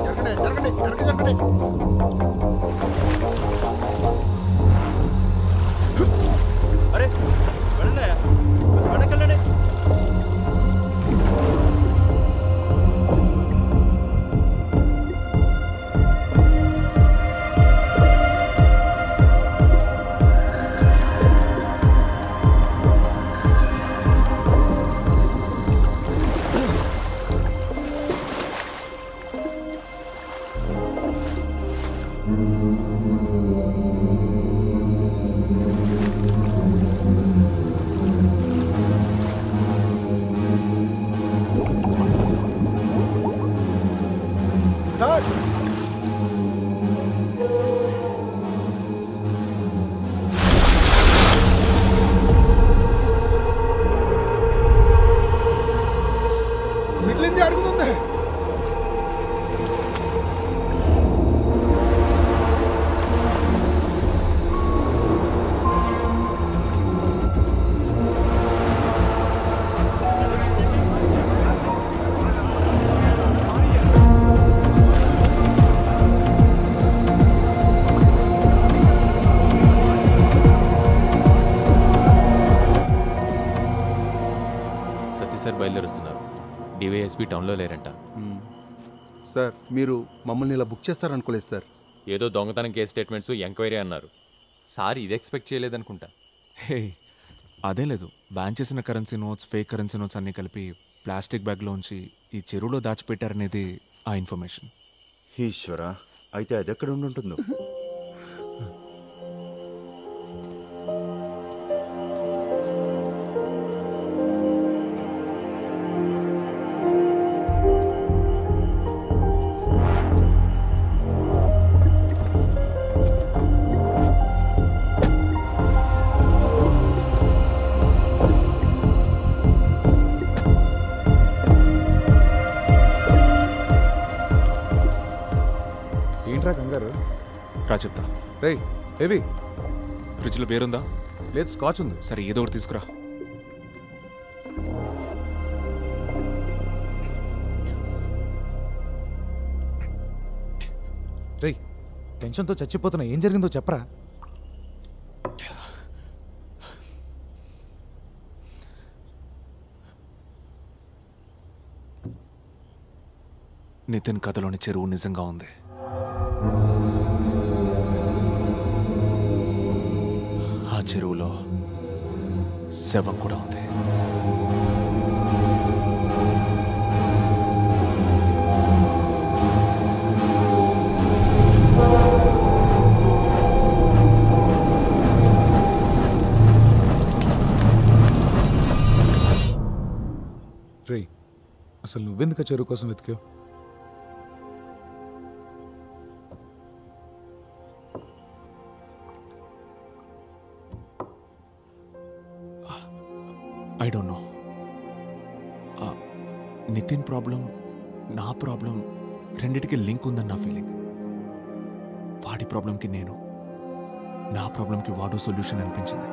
జరగండి జరగండి జరగండి. అరే వెళ్ళండి, వెనకెళ్ళండి. సార్ మిగిలింది అడుగుతుంది. సార్ బయలుదేరుస్తున్నారు. డివైఎస్పీ టౌన్లో లేరంట. సార్ మీరు మమ్మల్ని ఇలా బుక్ చేస్తారనుకోలేదు సార్. ఏదో దొంగతనం కేసు స్టేట్మెంట్స్ ఎంక్వైరీ అన్నారు. సార్ ఇది ఎక్స్పెక్ట్ చేయలేదనుకుంటా. హే అదే లేదు, బ్యాన్ చేసిన currency notes, fake currency notes అన్నీ కలిపి ప్లాస్టిక్ బ్యాగ్లోంచి ఈ చెరువులో దాచిపెట్టారనేది ఆ ఇన్ఫర్మేషన్. ఈశ్వరా, అయితే అది ఎక్కడ ఉంటుందో. ఏంట్రా కంగారు? రా చెప్తా. రేయ్ బేబీ, ఫ్రిడ్జ్లో బేరుందా? లేదు, స్కాచ్ ఉంది. సరే ఏదో ఒకటి తీసుకురా. రేయ్ టెన్షన్తో చచ్చిపోతున్నా, ఏం జరిగిందో చెప్పరా? నితిన్ కథలోని చెరువు నిజంగా ఉంది. ఆ చెరువులో శవం కూడా ఉంది. రేయ్ అసలు నువ్వెందుకు ఆ చెరువు కోసం వెతికావు? I don't know. Nitin problem, నా ప్రాబ్లం రెండిటికి లింక్ ఉందని నా ఫీలింగ్. వాడి ప్రాబ్లంకి నేను, నా ప్రాబ్లంకి వాడు సొల్యూషన్ అనిపించింది.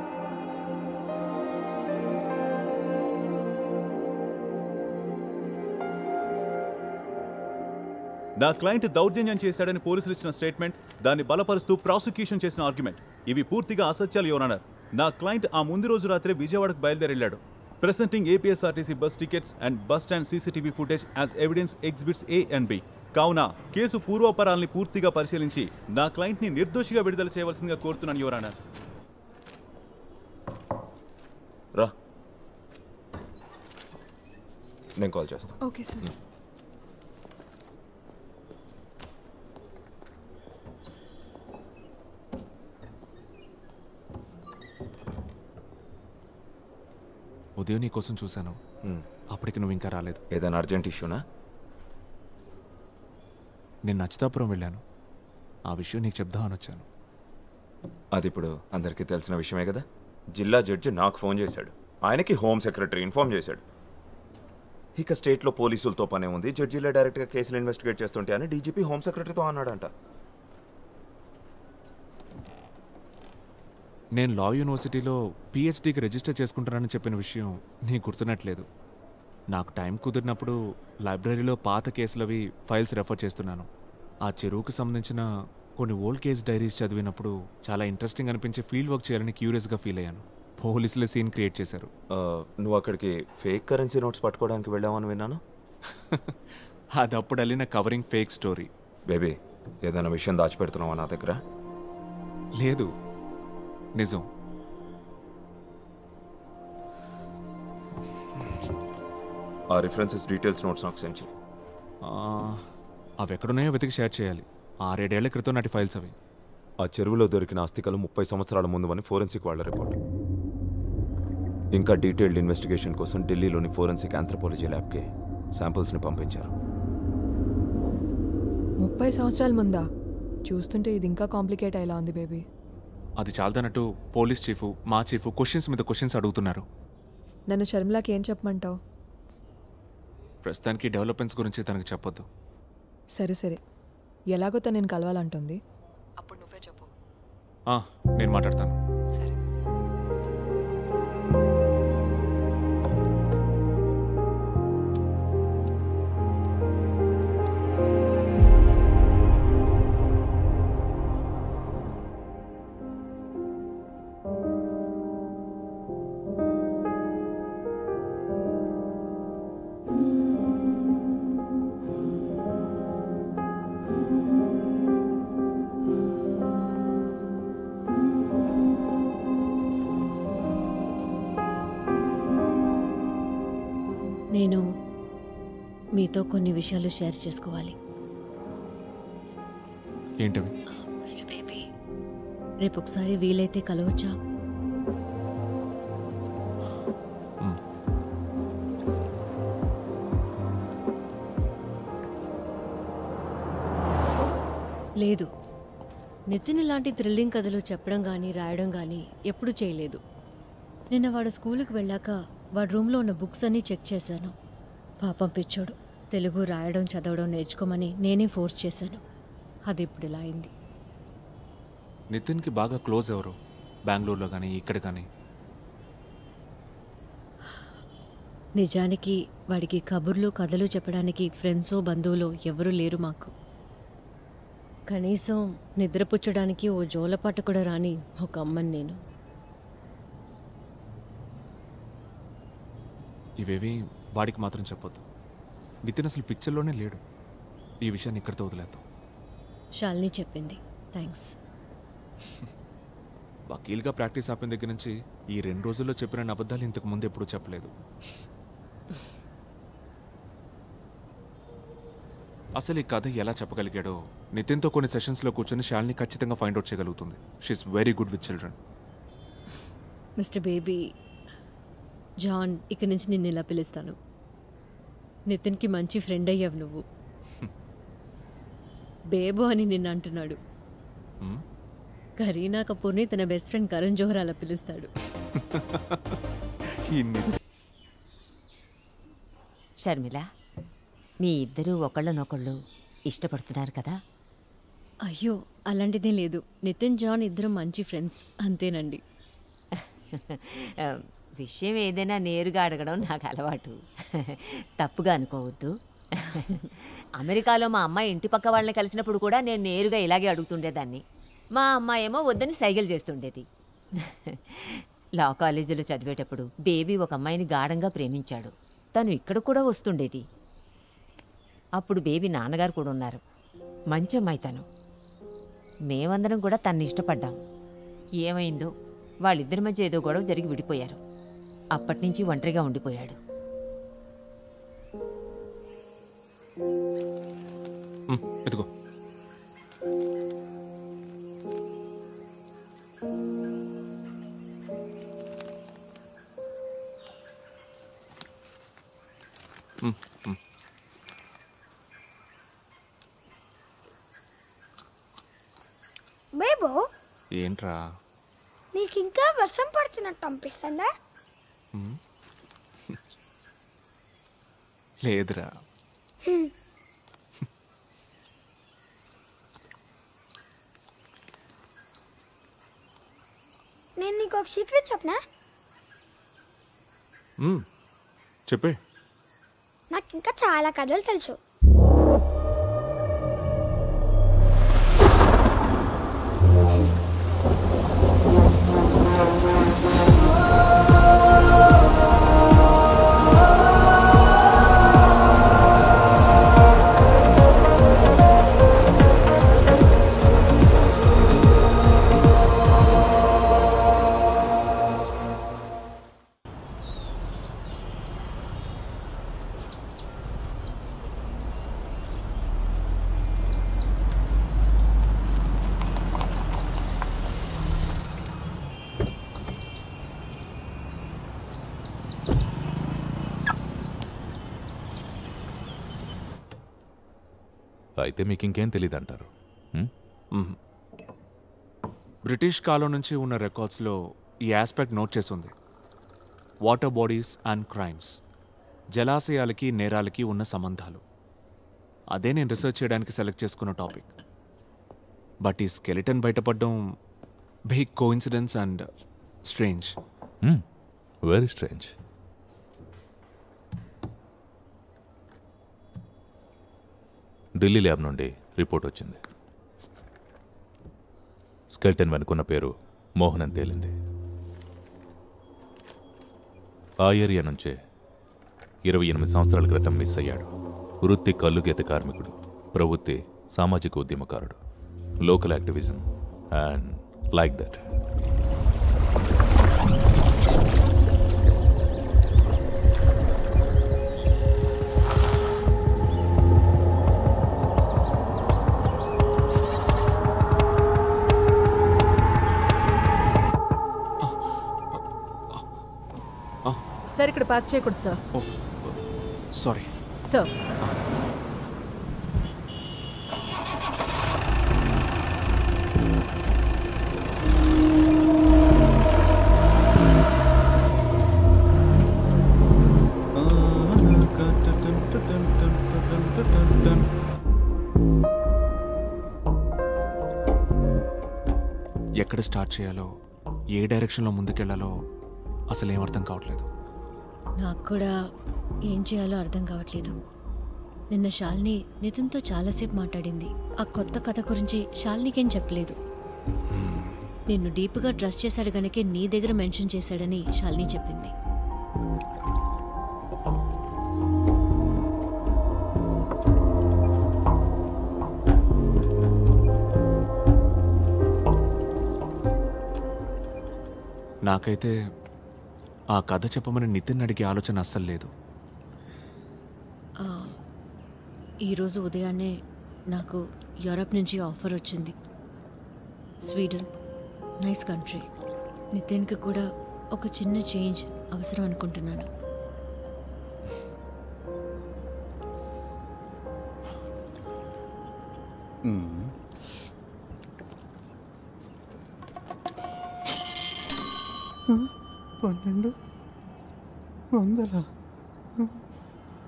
నా క్లయింట్ దౌర్జన్యం చేశాడని పోలీసులు ఇచ్చిన స్టేట్మెంట్, దాన్ని బలపరుస్తూ ప్రాసిక్యూషన్ చేసిన ఆర్గ్యుమెంట్, ఇవి పూర్తిగా అసత్యాలు యువర్. నా క్లయింట్ ఆ ముందు రోజు రాత్రే విజయవాడకు బయలుదేరెళ్ళాడు. Presenting APSRTC bus tickets and bus stand CCTV footage as evidence exhibits A and B. కావున కేసు పూర్వాపరాల్ని పూర్తిగా పరిశీలించి నా క్లయింట్ని నిర్దోషిగా విడుదల చేయవలసిందిగా కోరుతున్నాను యువర్ ఆనర్. రా, నేను కాల్ చేస్తాను. Okay sir. ఉదయం నీ కోసం చూశాను, అప్పటికి నువ్వు ఇంకా రాలేదు. ఏదైనా అర్జెంట్ ఇష్యూనా? నేను నచ్చితాపురం వెళ్ళాను, ఆ విషయం నీకు చెప్దామని వచ్చాను. అది ఇప్పుడు అందరికీ తెలిసిన విషయమే కదా. జిల్లా జడ్జి నాకు ఫోన్ చేశాడు, ఆయనకి హోమ్ సెక్రటరీ ఇన్ఫార్మ్ చేశాడు. ఇక స్టేట్లో పోలీసులతో పనే ఉంది, జడ్జిలే డైరెక్ట్గా కేసులు ఇన్వెస్టిగేట్ చేస్తుంటే అని డీజీపీ హోమ్ సెక్రటరీతో అన్నాడంట. నేను లా యూనివర్సిటీలో పిహెచ్డీకి రిజిస్టర్ చేసుకుంటానని చెప్పిన విషయం నీకు గుర్తున్నట్లేదు. నాకు టైం కుదిరినప్పుడు లైబ్రరీలో పాత కేసులవి ఫైల్స్ రెఫర్ చేస్తున్నాను. ఆ చెరువుకు సంబంధించిన కొన్ని ఓల్డ్ కేస్ డైరీస్ చదివినప్పుడు చాలా ఇంట్రెస్టింగ్ అనిపించి ఫీల్డ్ వర్క్ చేయాలని క్యూరియస్గా ఫీల్ అయ్యాను. పోలీసులే సీన్ క్రియేట్ చేశారు. నువ్వు అక్కడికి ఫేక్ కరెన్సీ నోట్స్ పట్టుకోవడానికి వెళ్ళామని విన్నాను. అది అప్పుడు వెళ్ళిన కవరింగ్ ఫేక్ స్టోరీ. బేబీ, ఏదైనా విషయం దాచిపెడుతున్నావా నా దగ్గర? లేదు, నిజం. ఆ రిఫరెన్సెస్ డీటెయిల్స్ నోట్స్ నాకు సెండ్ చేయి. అవి ఎక్కడున్నాయో వెతికి షేర్ చేయాలి. 6-7 ఏళ్ల క్రితం నాటి ఫైల్స్ అవి. ఆ చెరువులో దొరికిన అస్థికలు 30 సంవత్సరాల ముందువని ఫోరెన్సిక్ వాళ్ళ రిపోర్ట్. ఇంకా డీటెయిల్డ్ ఇన్వెస్టిగేషన్ కోసం ఢిల్లీలోని ఫోరెన్సిక్ ఆంథ్రోపాలజీ ల్యాబ్కి శాంపిల్స్ని పంపించారు. 30 సంవత్సరాల ముందా? చూస్తుంటే ఇది ఇంకా కాంప్లికేట్ అయ్యేలా ఉంది బేబీ. అది చాలదన్నట్టు పోలీస్ చీఫ్ మా చీఫ్ క్వశ్చన్స్ మీద క్వశ్చన్స్ అడుగుతున్నారు. నన్ను షర్మిలాకి ఏం చెప్పమంటావు? ప్రస్తుతానికి డెవలప్మెంట్స్ గురించి తనకు చెప్పొద్దు. సరే సరే, ఎలాగో తను నేను కలవాలంటుంది, అప్పుడు నువ్వే చెప్పు. నేను మాట్లాడతాను. సరే. నేను మీతో కొన్ని విషయాలు షేర్ చేసుకోవాలి. ఏంటవి? మిస్టర్ బేబీ, రేపు ఒకసారి వీలైతే కలవచ్చా? లేదు, నితిన్ ఇలాంటి థ్రిల్లింగ్ కథలు చెప్పడం కానీ రాయడం కానీ ఎప్పుడూ చేయలేదు. నిన్న వాడు స్కూల్కి వెళ్ళాక వాడి రూమ్లో ఉన్న బుక్స్ అన్నీ చెక్ చేశాను. పాపం పిచ్చోడు, తెలుగు రాయడం చదవడం నేర్చుకోమని నేనే ఫోర్స్ చేశాను. అది ఇప్పుడు ఇలా అయింది. నితిన్కి బాగా క్లోజ్ ఎవరు? బెంగళూరులో కానీ ఇక్కడ కానీ? నిజానికి వాడికి కబుర్లు కథలు చెప్పడానికి ఫ్రెండ్సో బంధువులో ఎవరూ లేరు మాకు. కనీసం నిద్రపుచ్చడానికి ఓ జోలపాట కూడా రాని ఒక అమ్మని నేను. ఇవేవి వాడికి మాత్రం చెప్పొద్దు. నితిన్ అసలు పిక్చర్లోనే లేడు. ఈ విషయాన్ని ఇక్కడితో వదిలేద్దాం. శాలిని చెప్పింది, థ్యాంక్స్. వకీల్గా ప్రాక్టీస్ ఆపిన దగ్గర నుంచి ఈ 2 రోజుల్లో చెప్పిన అబద్ధాలు ఇంతకు ముందు ఎప్పుడూ చెప్పలేదు. అసలు ఈ కథ ఎలా చెప్పగలిగాడో నితిన్తో కొన్ని సెషన్స్లో కూర్చొని శాలిని ఖచ్చితంగా ఫైండ్ అవుట్ చేయగలుగుతుంది. She's very good with children. Mister baby, John ఇక్కడి నుంచి నిన్ను ఇలా పిలుస్తాను. నితిన్కి మంచి ఫ్రెండ్ అయ్యావు నువ్వు. బేబో అని నిన్ను అంటున్నాడు. కరీనా కపూర్ని తన బెస్ట్ ఫ్రెండ్ కరణ్ జోహర్ అలా పిలుస్తాడు. షర్మిల, మీ ఇద్దరూ ఒకళ్ళనొకళ్ళు ఇష్టపడుతున్నారు కదా? అయ్యో, అలాంటిదే లేదు. నితిన్ జాన్ ఇద్దరు మంచి ఫ్రెండ్స్, అంతేనండి. విషయం ఏదైనా నేరుగా అడగడం నాకు అలవాటు. తప్పుగా అనుకోవద్దు. అమెరికాలో మా అమ్మాయి ఇంటి పక్క వాళ్ళని కలిసినప్పుడు కూడా నేను నేరుగా ఇలాగే అడుగుతుండేదాన్ని. మా అమ్మాయి ఏమో వద్దని సైగలు చేస్తుండేది. లా కాలేజీలో చదివేటప్పుడు బేబీ ఒక అమ్మాయిని గాఢంగా ప్రేమించాడు. తను ఇక్కడ కూడా వస్తుండేది. అప్పుడు బేబీ నాన్నగారు కూడా ఉన్నారు. మంచి అమ్మాయి తను. మేమందరం కూడా తన్ని ఇష్టపడ్డాం. ఏమైందో వాళ్ళిద్దరి మధ్య ఏదో గొడవ జరిగి విడిపోయారు. అప్పటినుంచి ఒంటరిగా ఉండిపోయాడు. ఎదుగో. బేబో, ఏంట్రా? నీకు ఇంకా వర్షం పడుతున్నట్టు అనిపిస్తుందా? లేదురా. నేను నీకు ఒక సీక్రెట్ చెప్పనా? చెప్పే. నాకు ఇంకా చాలా కథలు తెలుసు. అయితే మీకు ఇంకేం తెలియదు అంటారు. బ్రిటిష్ కాలం నుంచి ఉన్న రికార్డ్స్లో ఈ ఆస్పెక్ట్ నోట్ చేసి ఉంది. వాటర్ బాడీస్ అండ్ క్రైమ్స్, జలాశయాలకి నేరాలకి ఉన్న సంబంధాలు. అదే నేను రీసెర్చ్ చేయడానికి సెలెక్ట్ చేసుకున్న టాపిక్. బట్ ఈ స్కెలిటన్ బయటపడడం big coincidence and strange. Very strange. Delhi lab నుండి రిపోర్ట్ వచ్చింది. స్కెల్టన్ వెనుకున్న పేరు మోహన్ అని తేలింది. ఆ ఏరియా నుంచే 28 సంవత్సరాల క్రితం మిస్ అయ్యాడు. వృత్తి కల్లుగీత కార్మికుడు, ప్రవృత్తి సామాజిక ఉద్యమకారుడు, local activism and like that. Sir ఇక్కడ పార్క్ చేయకూడదు సార్. Sorry sir. ఎక్కడ స్టార్ట్ చేయాలో, ఏ డైరెక్షన్లో ముందుకెళ్లాలో అసలు ఏం అర్థం కావట్లేదు. నాకు కూడా ఏం చేయాలో అర్థం కావట్లేదు. నిన్న శాలిని నితిన్తో చాలాసేపు మాట్లాడింది. ఆ కొత్త కథ గురించి శాలినికేం చెప్పలేదు. నిన్ను డీప్గా ట్రస్ట్ చేశాడు గనకే నీ దగ్గర మెన్షన్ చేశాడని శాలిని చెప్పింది. నాకైతే ఆ కథ చెప్పమని నితిన్ అడిగే ఆలోచన అస్సలు లేదు. ఈరోజు ఉదయాన్నే నాకు యూరప్ నుంచి ఆఫర్ వచ్చింది. Sweden nice country. నితిన్కి కూడా ఒక చిన్న చేంజ్ అవసరం అనుకుంటున్నాను.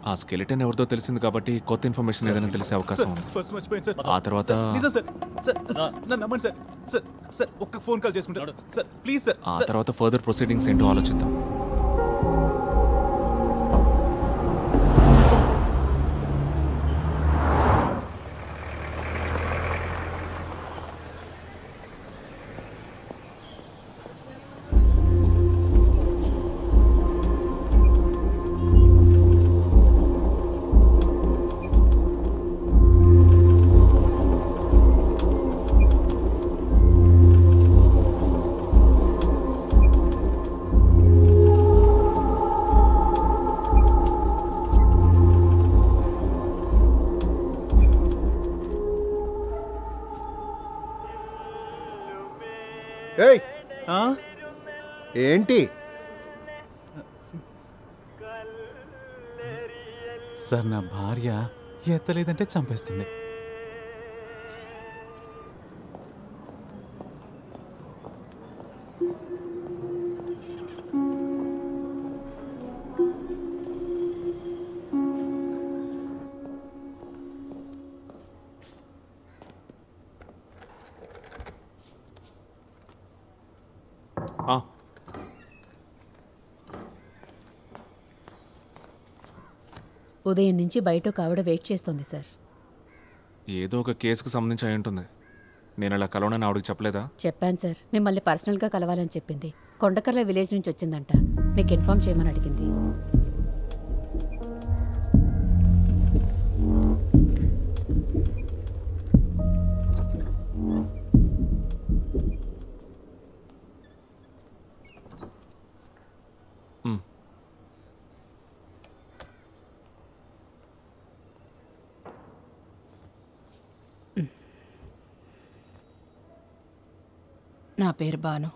ఆ స్కెలిటన్ ఎవరిదో తెలిసింది కాబట్టి కొత్త ఇన్ఫర్మేషన్ ఏదైనా తెలిసే అవకాశం ఉంది. ఆ తర్వాత ఒక్క ఫోన్ కాల్ చేసుకుంటాడు సార్, ప్లీజ్ సార్. ఆ తర్వాత ఫర్దర్ ప్రొసీడింగ్స్ ఏంటో ఆలోచిద్దాం. ఏంటి సార్, నా భార్య ఎత్తలేదంటే చంపేస్తుంది. ఉదయం నుంచి బయట ఒక ఆవిడ వెయిట్ చేస్తోంది సార్. ఏదో ఒక కేసుకు సంబంధించి అయి ఉంటుంది. నేను అలా కలవనని ఆవిడకి చెప్పలేదా? చెప్పాను సార్, మిమ్మల్ని పర్సనల్గా కలవాలని చెప్పింది. కొండకర్ల విలేజ్ నుంచి వచ్చిందంట, మీకు ఇన్ఫార్మ్ చేయమని అడిగింది. నా పేరు బాను,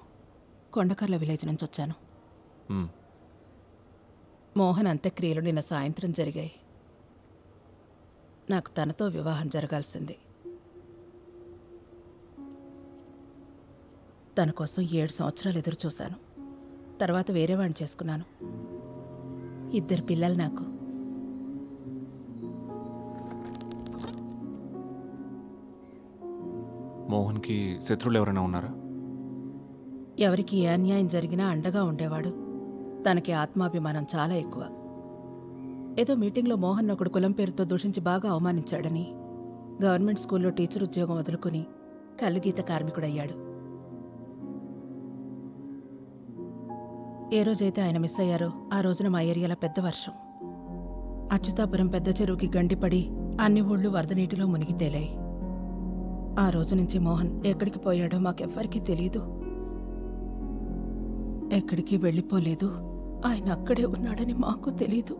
కొండకర్ల విలేజ్ నుంచి వచ్చాను. మోహన్ అంత్యక్రియలు నిన్న సాయంత్రం జరిగాయి. నాకు తనతో వివాహం జరగాల్సింది. తన కోసం 7 సంవత్సరాలు ఎదురు చూశాను. తర్వాత వేరే వాడిని చేసుకున్నాను. 2 పిల్లలు నాకు. మోహన్కి శత్రువులు ఎవరైనా ఉన్నారా? ఎవరికి ఏ అన్యాయం జరిగినా అండగా ఉండేవాడు. తనకి ఆత్మాభిమానం చాలా ఎక్కువ. ఏదో మీటింగ్లో మోహన్ ఒకడు కులం పేరుతో దూషించి బాగా అవమానించాడని గవర్నమెంట్ స్కూల్లో టీచర్ ఉద్యోగం వదులుకుని కల్లుగీత కార్మికుడయ్యాడు. ఏ రోజైతే ఆయన మిస్ అయ్యారో ఆ రోజున మా ఏరియాలో పెద్ద వర్షం. అచ్యుతాపురం పెద్ద చెరువుకి గండిపడి అన్ని ఊళ్ళు వరద నీటిలో మునిగి తేలాయి. ఆ రోజు నుంచి మోహన్ ఎక్కడికి పోయాడో మాకెవ్వరికీ తెలీదు. ఎక్కడికి వెళ్ళిపోలేదు. ఆయన అక్కడే ఉన్నాడని మాకు తెలీదు.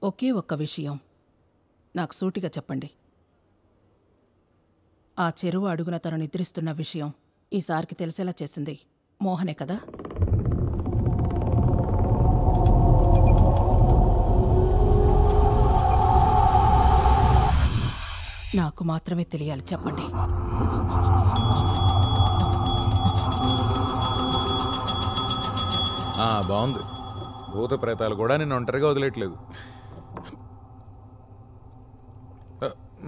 ఒకే ఒక్క విషయం నాకు సూటిగా చెప్పండి. ఆ చెరువు అడుగున తను నిద్రిస్తున్న విషయం ఈసారికి తెలిసేలా చేసింది మోహనే కదా? నాకు మాత్రమే తెలియాలి, చెప్పండి. బాగుంది. భూత ప్రేతాలు కూడా నేను ఒంటరిగా వదిలేయట్లేదు.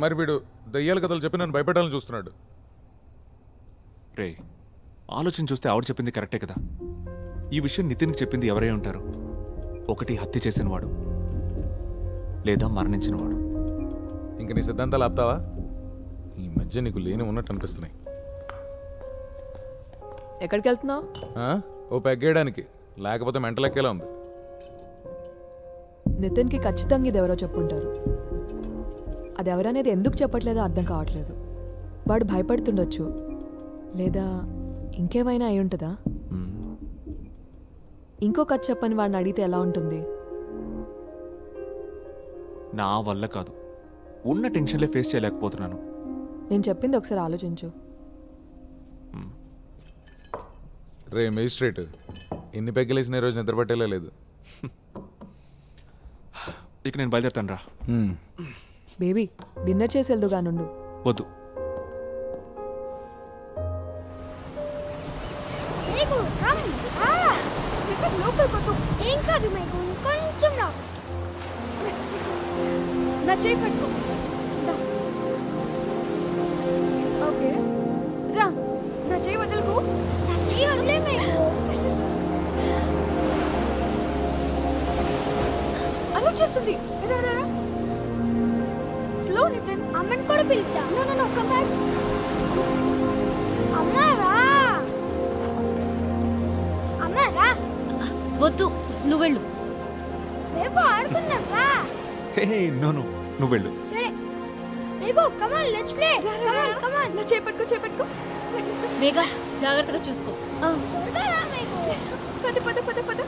మరి వీడు దయ్యాల కథలు చెప్పి నన్ను భయపెట్టాలని చూస్తున్నాడు. రే, ఆలోచన చూస్తే ఆవిడ చెప్పింది కరెక్టే కదా. ఈ విషయం నితిన్కి చెప్పింది ఎవరై ఉంటారు? ఒకటి హత్య చేసినవాడు, లేదా మరణించినవాడు. ఇంక నీ సిద్ధాంతాలు ఆపుతావా? ఈ మధ్య నీకు లేని ఉన్నట్టు అనిపిస్తున్నాయి. ఎక్కడికి వెళ్తున్నావు? ఓ పెగ్గేయడానికి, లేకపోతే మెంటలెక్కేలా ఉంది. నితిన్కి ఖచ్చితంగా ఇది ఎవరో చెప్పుంటారు. అది ఎవరనేది ఎందుకు చెప్పట్లేదో అర్థం కావట్లేదు. వాడు భయపడుతుండొచ్చు, లేదా ఇంకేమైనా అయి ఉంటుందా? ఇంకో కథ చెప్పని వాడిని అడిగితే ఎలా ఉంటుంది? నా వల్ల కాదు, ఉన్న టెన్షన్లే ఫేస్ చేయలేకపోతున్నాను. నేను చెప్పింది ఒకసారి ఆలోచించు. రే మేజిస్ట్రేట్, ఎన్ని పెగ్గలేసిన రోజు నిద్రపట్టేలా లేదు. ఇక నేను బయలుదేరుతాను రా. బేబీ, డిన్నర్ చేసి వెళ్దుగా నుండు. వద్దు. ఏం కాదు మీకు, కొంచెం రా. నా చేయి పట్టుకో. ఓకే రా, నా చేయి వదులుకో. నా చేయి వదిలే మీకు. అలా చేస్తుంది. రా రా రా. స్లో నితిన్. అమ్మని కూడా పిలుస్తా. No no no, come back. అమ్మా రా. అమ్మా రా. వద్దు, నువ్వు వెళ్ళు. రేపు ఆడుకుందాం రా. హే నో నో, నువ్వు వెళ్ళు. సరే మేఘో, come on, let's play. Come on come on. నా చేయి పట్టుకో, చేయి పట్టుకో. మేఘా, జాగ్రత్తగా చూసుకో. త్వరగా రా మేఘో. పద పద పద పద.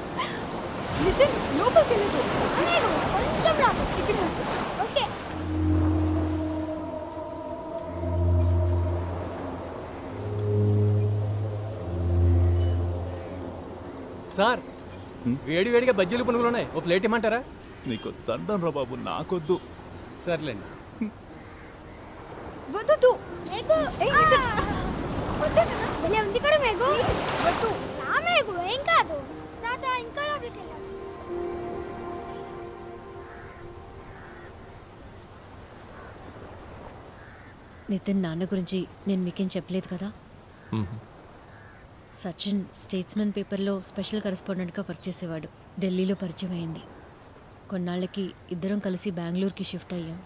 నితిన్, లోపలికి వెళ్ళదు. నేను కొంచెం రా. ఇక్కడ ఓకే. సార్, వేడి వేడిగా బజ్జీలు పునుగులు ఉన్నాయి. ఓ ప్లేట్ ఇమ్మంటారా? నీకు దండం రా బాబు, నాకొద్దు. సర్లేండి. వద్దు మేఘో. భలే ఉంది కదా మేఘో. వద్దు నా మేఘో, ఏం కాదు. తాత ఇంకా లోపలికి వెళ్ళాలి. నితిన్ నాన్న గురించి నేను మీకేం చెప్పలేదు కదా. సచిన్ స్టేట్స్మెన్ పేపర్లో స్పెషల్ కరెస్పాండెంట్గా వర్క్ చేసేవాడు. ఢిల్లీలో పరిచయం అయింది. కొన్నాళ్ళకి ఇద్దరం కలిసి బెంగళూరుకి షిఫ్ట్ అయ్యాం.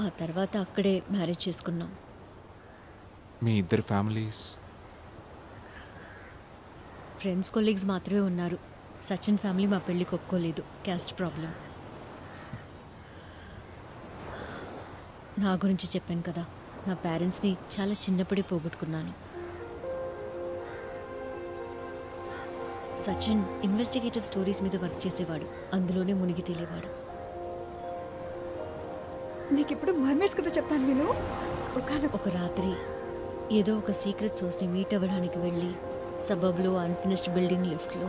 ఆ తర్వాత అక్కడే మ్యారేజ్ చేసుకున్నాం. మీ ఇద్దరు ఫ్యామిలీస్? ఫ్రెండ్స్ కొలీగ్స్ మాత్రమే ఉన్నారు. సచిన్ ఫ్యామిలీ మా పెళ్ళికి ఒప్పుకోలేదు, క్యాస్ట్ ప్రాబ్లం. నా గురించి చెప్పాను కదా, నా పేరెంట్స్ని చాలా చిన్నప్పుడే పోగొట్టుకున్నాను. సచిన్ ఇన్వెస్టిగేటివ్ స్టోరీస్ మీద వర్క్ చేసేవాడు. అందులోనే మునిగి తేలేవాడు. నీకు ఇప్పుడు మర్మేడ్స్ కథ చెప్తాను నేను. ఒక రాత్రి ఏదో ఒక సీక్రెట్ సోర్స్ని మీట్ అవ్వడానికి వెళ్ళి సబబ్లో అన్ఫినిష్డ్ బిల్డింగ్ లిఫ్ట్లో.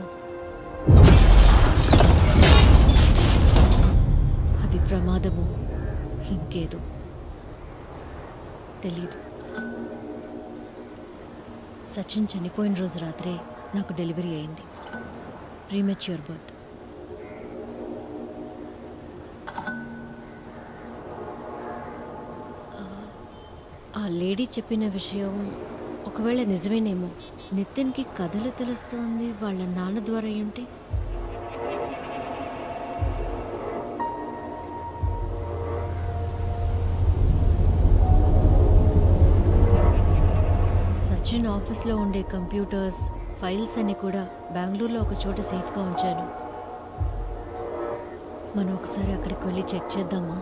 అది ప్రమాదమో ఇంకేదో తెలీదు. సచిన్ చనిపోయిన రోజు రాత్రే నాకు డెలివరీ అయింది. Premature birth. ఆ లేడీ చెప్పిన విషయం ఒకవేళ నిజమేనేమో. నితిన్కి కథలు తెలుస్తోంది వాళ్ళ నాన్న ద్వారా ఏంటి? సచిన్ ఆఫీస్లో ఉండే కంప్యూటర్స్, ఫైల్స్ అన్ని కూడా బెంగళూరులో ఒక చోట సేఫ్గా ఉంచాను. మనం ఒకసారి అక్కడికి వెళ్ళి చెక్ చేద్దామా?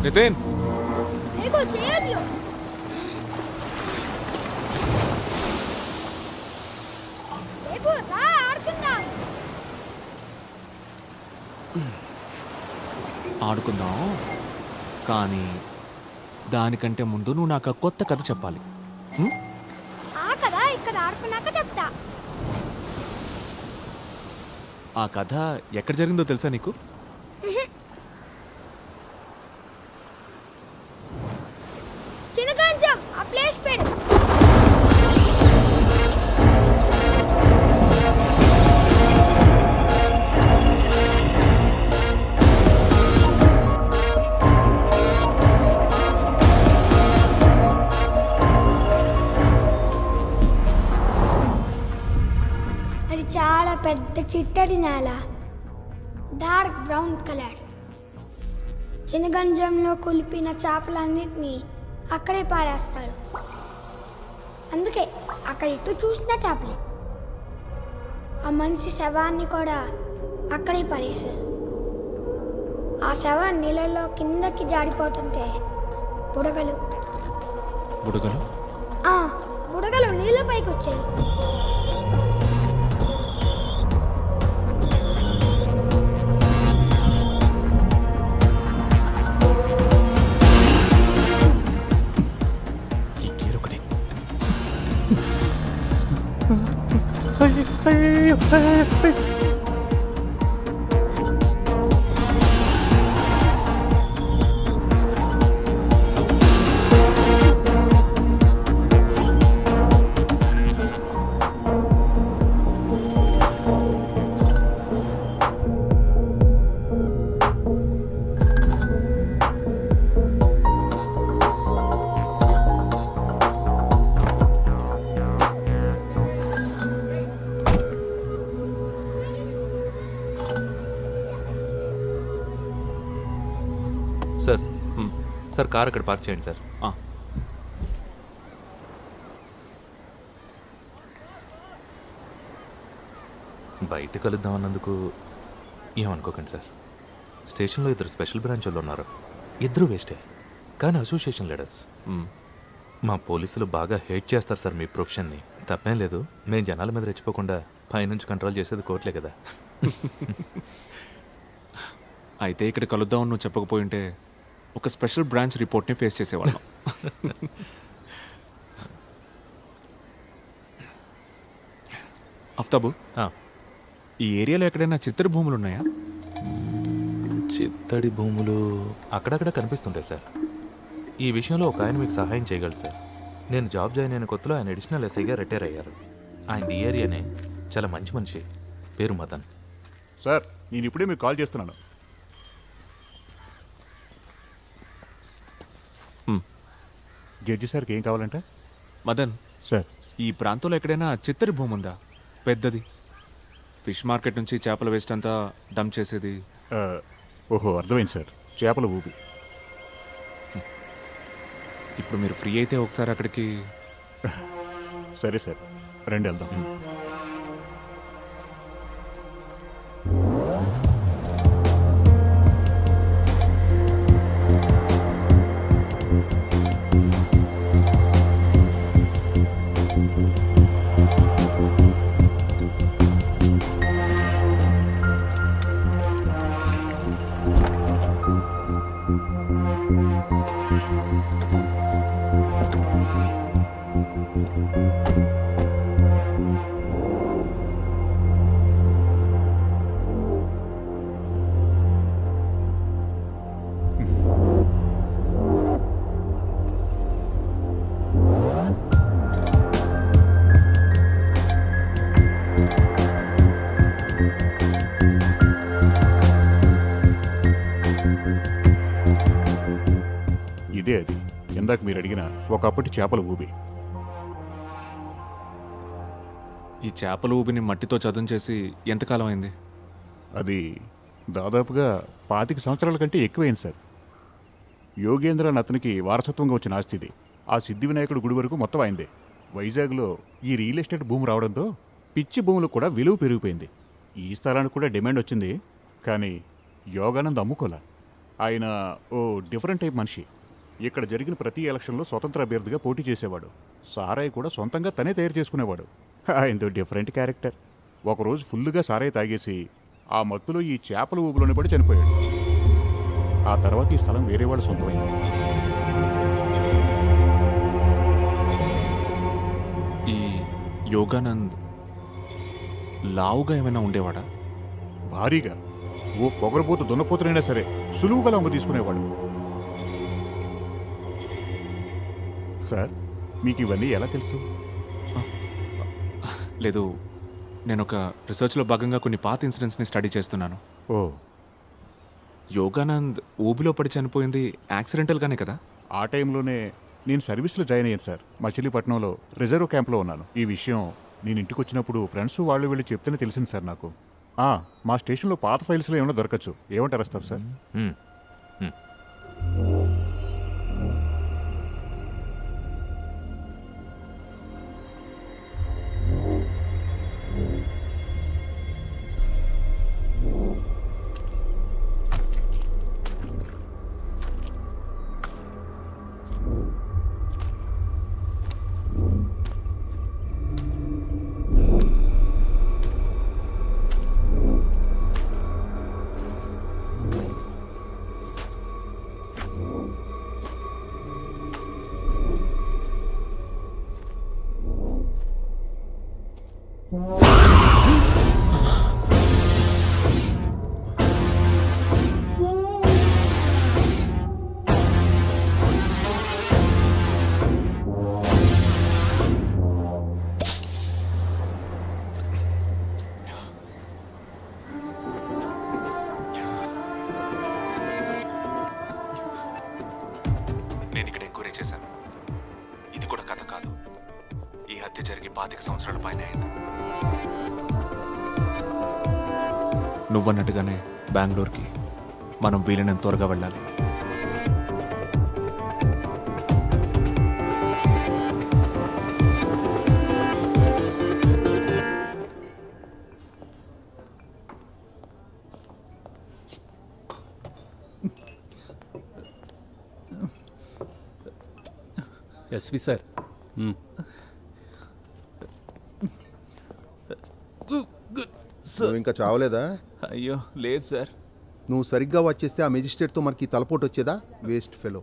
నితిన్ ఆడుకుందాం, కానీ దానికంటే ముందు నువ్వు నాకు కొత్త కథ చెప్పాలి. ఆ కథ ఎక్కడ జరిగిందో తెలుసా నీకు? అది చాలా పెద్ద చిట్టడి నేల, డార్క్ బ్రౌన్ కలర్. చినగంజంలో కులిపిన చేపలన్నిటినీ అక్కడే పారేస్తాడు. అందుకే అక్కడ ఇటు చూసిన చేపలే. ఆ మనిషి శవాన్ని కూడా అక్కడే పడేశాడు. ఆ శవం నీళ్ళలో కిందకి జారిపోతుంటే బుడగలు బుడగలు బుడగలు నీళ్ళ పైకి వచ్చాయి. సార్ కార్ అక్కడ పార్క్ చేయండి సార్. బయట కలుద్దాం అన్నందుకు ఏమనుకోకండి సార్. స్టేషన్లో 2 స్పెషల్ బ్రాంచ్ వాళ్ళు ఉన్నారు. 2 వేస్టే, కానీ అసోసియేషన్ లీడర్స్. మా పోలీసులు బాగా హేట్ చేస్తారు సార్ మీ ప్రొఫెషన్ని. తప్పేం లేదు, మేము జనాల మీద రెచ్చిపోకుండా పైనుంచి కంట్రోల్ చేసేది కోర్టులే కదా. అయితే ఇక్కడ కలుద్దామని నువ్వు చెప్పకపోయింటే ఒక స్పెషల్ బ్రాంచ్ రిపోర్ట్ని ఫేస్ చేసేవాళ్ళం. అఫ్తాబు, ఈ ఏరియాలో ఎక్కడైనా చిత్తడి భూములు ఉన్నాయా? చిత్తడి భూములు అక్కడక్కడ కనిపిస్తుంటాయి సార్. ఈ విషయంలో ఒక ఆయన మీకు సహాయం చేయగలరు సార్. నేను జాబ్ జాయిన్ అయిన కొత్తలో ఆయన అడిషనల్ ఎస్ఐగా రిటైర్ అయ్యారు. ఆయన ఈ ఏరియానే, చాలా మంచి మనిషి, పేరు మదన్. సార్ నేను ఇప్పుడే మీకు కాల్ చేస్తున్నాను. జడ్జి సార్కి ఏం కావాలంటే? మదన్ సార్, ఈ ప్రాంతంలో ఎక్కడైనా చిత్తడి భూమి ఉందా పెద్దది? ఫిష్ మార్కెట్ నుంచి చేపల వేస్ట్ అంతా డంప్ చేసేది. ఓహో అర్థమైంది సార్, చేపల ఊపి. ఇప్పుడు మీరు ఫ్రీ అయితే ఒకసారి అక్కడికి. సరే సార్, రండి వెళ్దాం. ఇదే అది ఇందాక మీరు అడిగిన ఒకప్పటి చేపల ఊబి. ఈ చేపల ఊబిని మట్టితో చదును చేసి ఎంతకాలం అయింది? అది దాదాపుగా 25 సంవత్సరాల కంటే ఎక్కువైంది సార్. యోగేంద్ర అని అతనికి వారసత్వంగా వచ్చిన ఆస్తి ఇది. ఆ సిద్ధి వినాయకుడు గుడి వరకు మొత్తం అయిందే. వైజాగ్లో ఈ రియల్ ఎస్టేట్ భూమి రావడంతో పిచ్చి భూములకు కూడా విలువ పెరిగిపోయింది. ఈ స్థలానికి కూడా డిమాండ్ వచ్చింది. కానీ యోగానంద్ అమ్ముకోలే. ఆయన ఓ డిఫరెంట్ టైప్ మనిషి. ఇక్కడ జరిగిన ప్రతి ఎలక్షన్లో స్వతంత్ర అభ్యర్థిగా పోటీ చేసేవాడు. సారాయి కూడా సొంతంగా తనే తయారు చేసుకునేవాడు. ఆయనతో డిఫరెంట్ క్యారెక్టర్. ఒకరోజు ఫుల్గా సారాయి తాగేసి ఆ మత్తులో ఈ చేపల ఊబులోనే పడి చనిపోయాడు. ఆ తర్వాత ఈ స్థలం వేరే వాడు సొంతమైంది. ఈ యోగానంద్ లావుగా ఏమైనా ఉండేవాడా? భారీగా ఓ పొగరబోతు దున్నపోతునైనా సరే సులువుగా లొంగ తీసుకునేవాడు. సార్ మీకు ఇవన్నీ ఎలా తెలుసు? లేదు, నేను ఒక రీసెర్చ్లో భాగంగా కొన్ని పాత ఇన్సిడెంట్స్ని స్టడీ చేస్తున్నాను. ఓ, యోగానంద్ ఊబిలో పడి చనిపోయింది యాక్సిడెంటల్గానే కదా? ఆ టైంలోనే నేను సర్వీస్లో జాయిన్ అయ్యాను సార్. మచిలీపట్నంలో రిజర్వ్ క్యాంప్లో ఉన్నాను. ఈ విషయం నేను ఇంటికి వచ్చినప్పుడు ఫ్రెండ్స్ వాళ్ళు వీళ్ళు చెప్తేనే తెలిసింది సార్ నాకు. మా స్టేషన్లో పాత ఫైల్స్లో ఏమైనా దొరకచ్చు. ఏమంటారు వస్తారు సార్? నేను ఇక్కడ ఎంక్వైరీ చేశాను. ఇది కూడా కథ కాదు. ఈ హత్య జరిగి 25 సంవత్సరాల పైన అయింది. నువ్వన్నట్టుగానే బెంగళూరుకి మనం వీలైనంత త్వరగా వెళ్ళాలి. ఎస్వి సార్. నువ్వు ఇంకా చావలేదా? అయ్యో లేదు సార్. నువ్వు సరిగ్గా వచ్చేస్తే ఆ మెజిస్ట్రేట్తో మనకి తలపోటు వచ్చేదా? Waste fellow.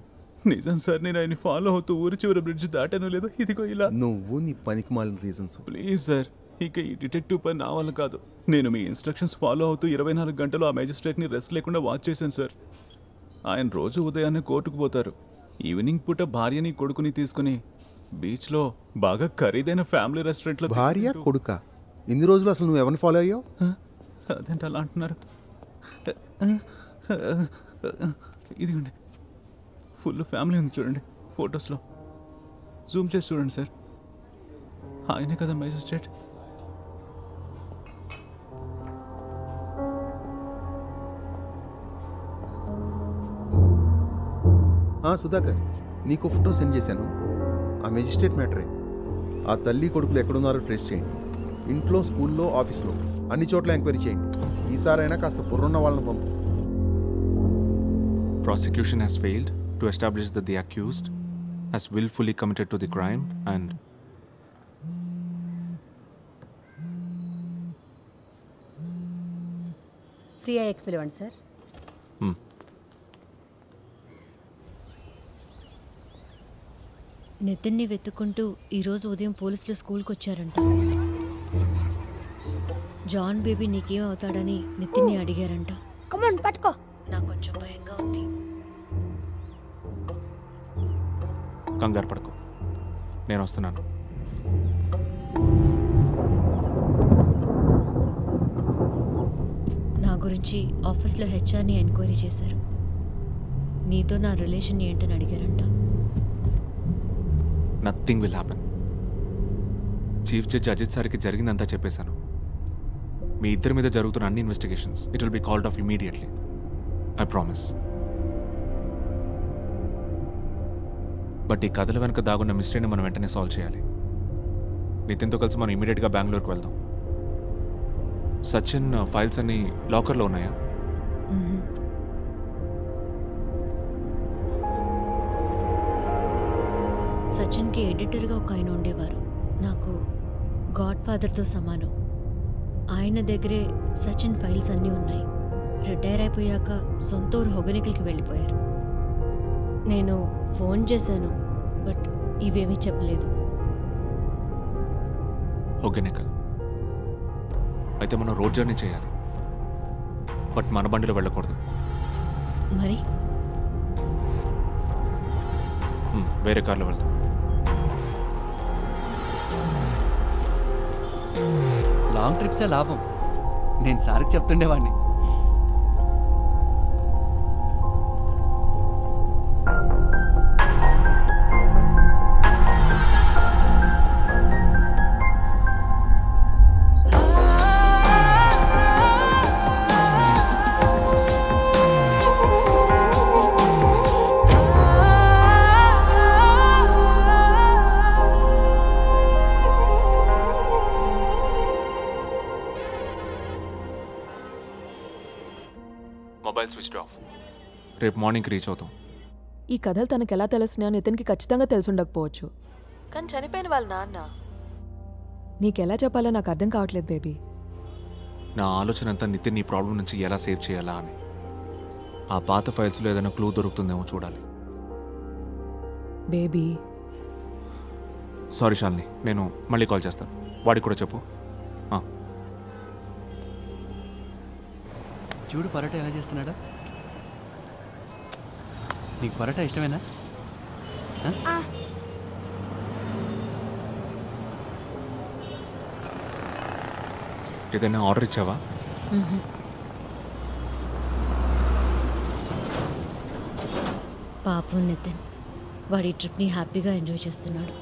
నిజం సార్, నేను ఆయన ఫాలో అవుతూ ఊరి చివరి బ్రిడ్జ్ దాటాను లేదో ఇదిగో ఇలా. నువ్వు నీ పనికి మాలిన రీజన్స్. ప్లీజ్ సార్, ఇక ఈ డిటెక్టివ్ పని నా వల్ల కాదు. నేను మీ ఇన్స్ట్రక్షన్స్ ఫాలో అవుతూ 24 గంటలు ఆ మెజిస్ట్రేట్ని రెస్ట్ లేకుండా వాచ్ చేశాను సార్. ఆయన రోజు ఉదయాన్నే కోర్టుకు పోతారు. ఈవినింగ్ పూట భార్యని కొడుకుని తీసుకుని బీచ్లో బాగా ఖరీదైన ఫ్యామిలీ రెస్టారెంట్లో. భార్య కొడుక? ఇన్ని రోజులు అసలు నువ్వు ఎవరిని ఫాలో అయ్యావు? అదేంటి అలా అంటున్నారు? ఇదిగోండి, ఫుల్ ఫ్యామిలీ ఉంది చూడండి ఫొటోస్లో. జూమ్ చేసి చూడండి సార్, ఆయనే కదా మెజిస్ట్రేట్. సుధాకర్, నీకు ఫోటో సెండ్ చేశాను. ఆ మెజిస్ట్రేట్ మ్యాటరే. ఆ తల్లి కొడుకులు ఎక్కడున్నారో ట్రేస్ చేయండి. ఇంట్లో, స్కూల్లో, ఆఫీస్లో అన్ని చోట్ల ఎంక్వైరీ చేయండి. ఈసారైనా కాస్త బుర్రున్న వాళ్ళని పంపు. Prosecution has failed to establish that the accused has willfully committed to the crime and free అయ్యాక పిలవండి సార్. నితిన్ని వెతుక్కుంటూ ఈరోజు ఉదయం పోలీసులు స్కూల్కి వచ్చారంట. జాన్ బేబీ నీకేం అవుతాడని నితిన్ని అడిగారంట. కమాన్ పట్టుకో. నాకు కొంచెం భయంగా ఉంది. కంగారు పడుకో, నేను వస్తున్నాను. నా గురించి ఆఫీస్లో హెచ్ఆర్ని ఎంక్వైరీ చేశారు. నీతో నా రిలేషన్ ఏంటని అడిగారంట. Nothing will happen. Chief judge Ajit సార్కి జరిగిందంతా చెప్పేశాను. మీ ఇద్దరి మీద జరుగుతున్న అన్ని investigations it will be called off immediately. I promise. But ఈ కథల వెనుక దాగున్న మిస్టరీని మనం వెంటనే సాల్వ్ చేయాలి. నితిన్తో కలిసి మనం ఇమీడియట్గా బెంగళూరుకి వెళ్దాం. సచిన్ ఫైల్స్ అన్ని లాకర్లో ఉన్నాయా? సచిన్కి ఎడిటర్గా ఒక ఆయన ఉండేవారు. నాకు గాడ్ ఫాదర్తో సమానం. ఆయన దగ్గరే సచిన్ ఫైల్స్ అన్నీ ఉన్నాయి. రిటైర్ అయిపోయాక సొంత ఊరు హొగనికల్కి వెళ్ళిపోయారు. నేను ఫోన్ చేశాను, బట్ ఇవేమీ చెప్పలేదు. హొగెనికల్ అయితే మనం రోడ్ జర్నీ చేయాలి. బట్ మన బండిలో వెళ్ళకూడదు. మరి వేరే కార్లో వెళ్దాం. లాంగ్ ట్రిప్సే లాభం. నేను సార్కి చెప్తుండేవాడిని. Mobile switched off. రేపు మార్నింగ్కి రీచ్ అవుతాం. ఈ కథలు తనకు ఎలా తెలుస్తున్నాయో నితిన్కి ఖచ్చితంగా తెలుసుండకపోవచ్చు, కానీ చనిపోయిన వాళ్ళ నాన్న నీకెలా చెప్పాలో నాకు అర్థం కావట్లేదు బేబీ. నా ఆలోచన అంతా నితిన్ ఈ ప్రాబ్లం నుంచి ఎలా సేవ్ చేయాలా అని. ఆ పాత ఫైల్స్లో ఏదైనా క్లూ దొరుకుతుందేమో చూడాలి. బేబీ సారీ శాలిని, నేను మళ్ళీ కాల్ చేస్తాను. వాడికి కూడా చెప్పు. చూడు పరోటా ఎలా చేస్తున్నాడా. నీకు పరోటా ఇష్టమేనా? ఏదైనా ఆర్డర్ ఇచ్చావా? పాపం నితిన్, వాడి ట్రిప్ని హ్యాపీగా ఎంజాయ్ చేస్తున్నాడు.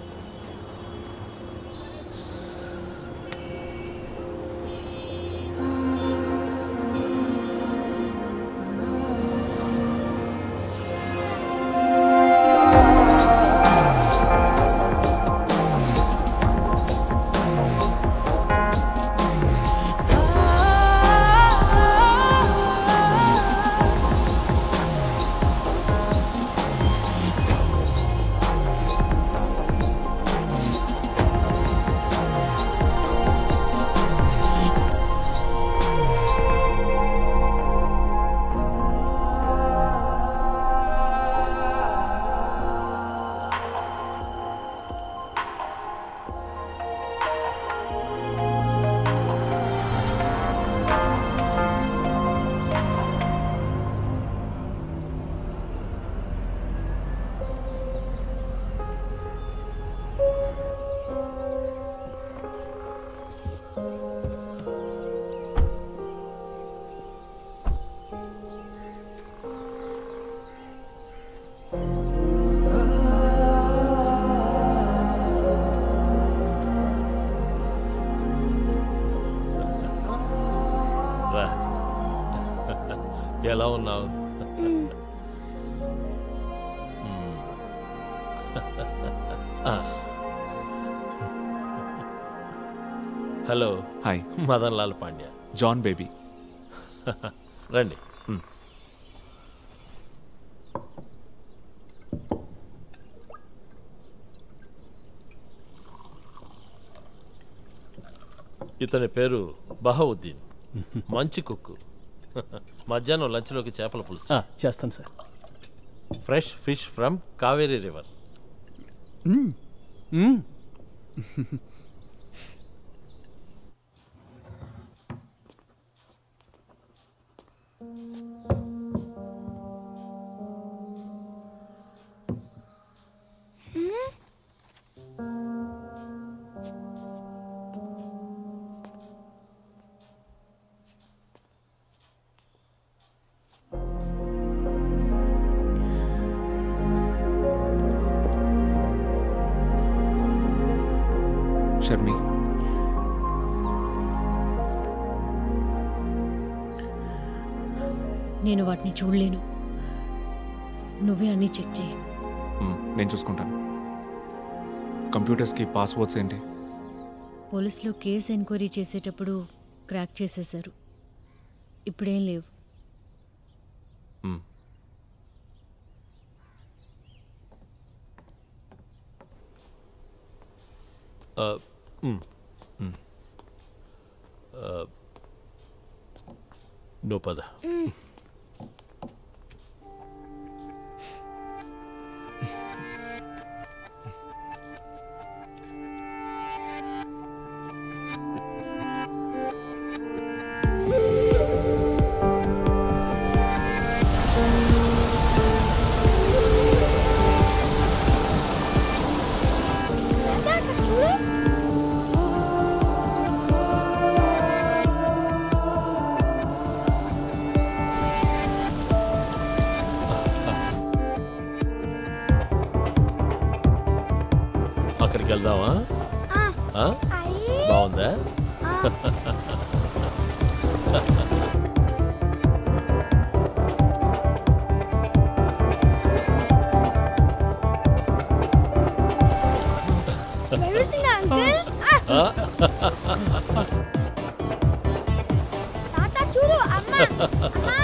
ఎలా ఉన్నావు? హలో. హాయ్. మదన్ లాల్ పాండ్యా. జాన్ బేబీ. రండి. ఇతని పేరు బహౌద్దీన్. మంచి కుక్కు. మధ్యాహ్నం లంచ్లోకి చేపల పులుసు చేస్తాను sir. Fresh fish from Kaveri river. Sharmi, నేను వాటిని చూడలేను. నువ్వే అన్నీ చెక్ చేయి. నేను చూసుకుంటాను. కంప్యూటర్స్కి పాస్వర్డ్స్ ఏంటి? పోలీసులు కేసు ఎంక్వైరీ చేసేటప్పుడు క్రాక్ చేసేశారు. ఇప్పుడేం లేవు. నువ్వు పద. అక్కడికి వెళ్దామా? బాగుందా? తాత చూడు అమ్మ అమ్మా.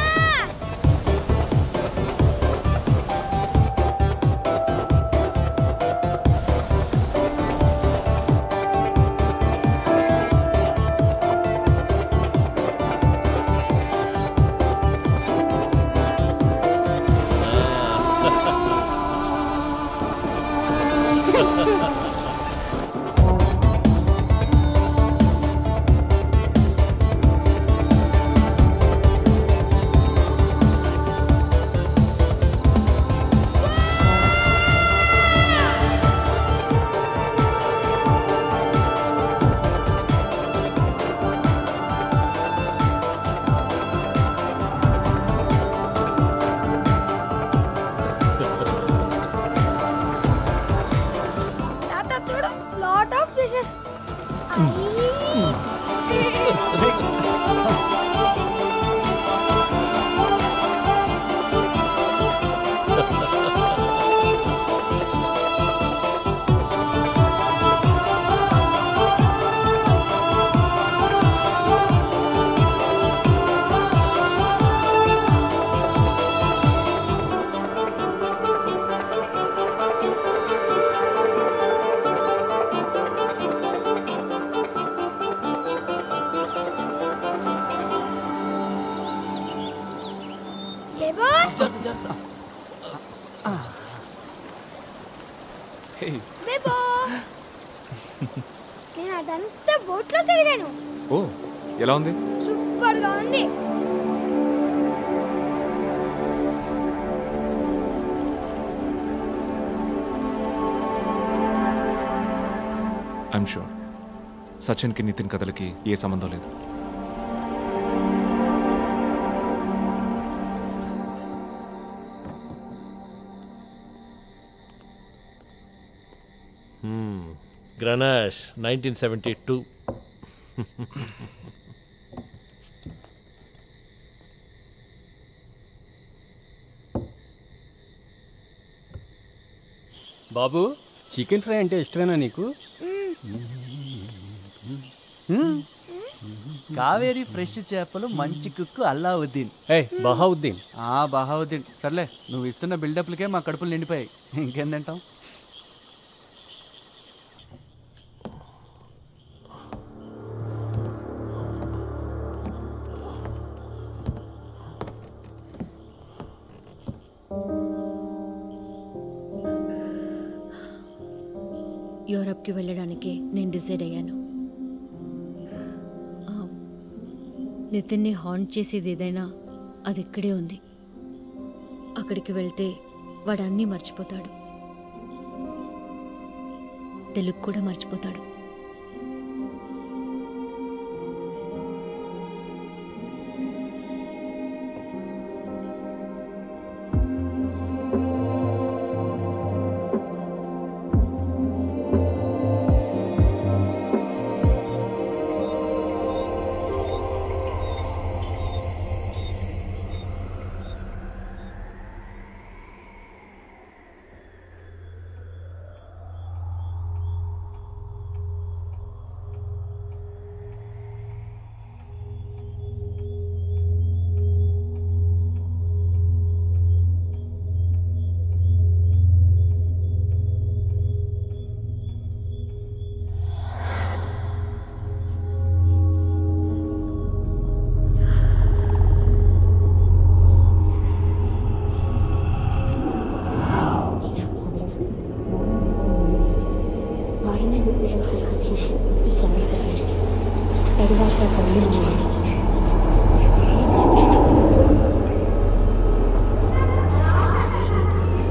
నేను అదంతా బోట్లో తిరిగాను. ఓ, ఎలా ఉంది? సూపర్ గా ఉంది. ఐఎమ్ షూర్ సచిన్కి నితిన్ కథలకి ఏ సంబంధం లేదు. గ్రనాష్ 1972. బాబు, చికెన్ ఫ్రై అంటే ఇష్టమేనా నీకు? కావేరీ ఫ్రెష్ చేపలు, మంచి కుక్కు అల్లావుద్దీన్. బహావుద్దీన్. బహావుద్దీన్ సర్లే, నువ్వు ఇస్తున్న బిల్డప్లకే మా కడుపులు నిండిపోయాయి. ఇంకేం తింటాం? యూరప్కి వెళ్ళడానికి నేను డిసైడ్ అయ్యాను. నితిన్ని హాంట్ చేసేది ఏదైనా అది ఇక్కడే ఉంది. అక్కడికి వెళ్తే వాడు అన్నీ మర్చిపోతాడు, తెలుగు కూడా మర్చిపోతాడు. చేసిన పనులు ఇవన్నీ.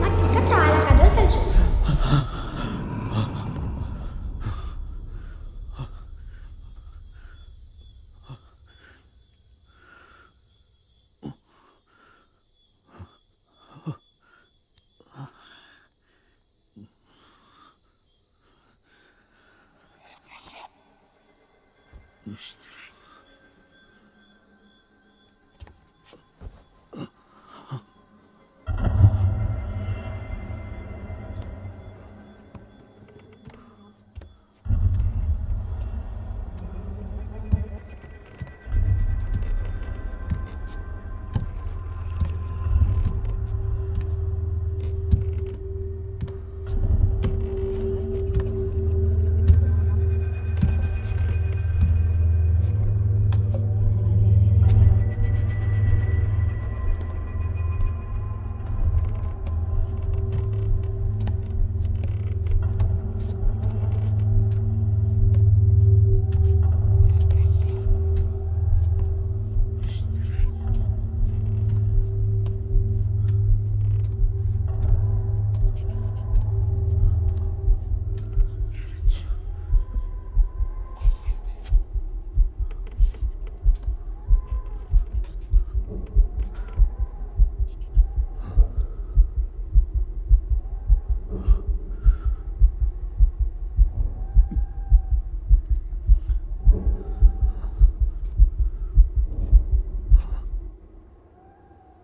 నాకు ఇంకా చాలా కథలు తెలుసు.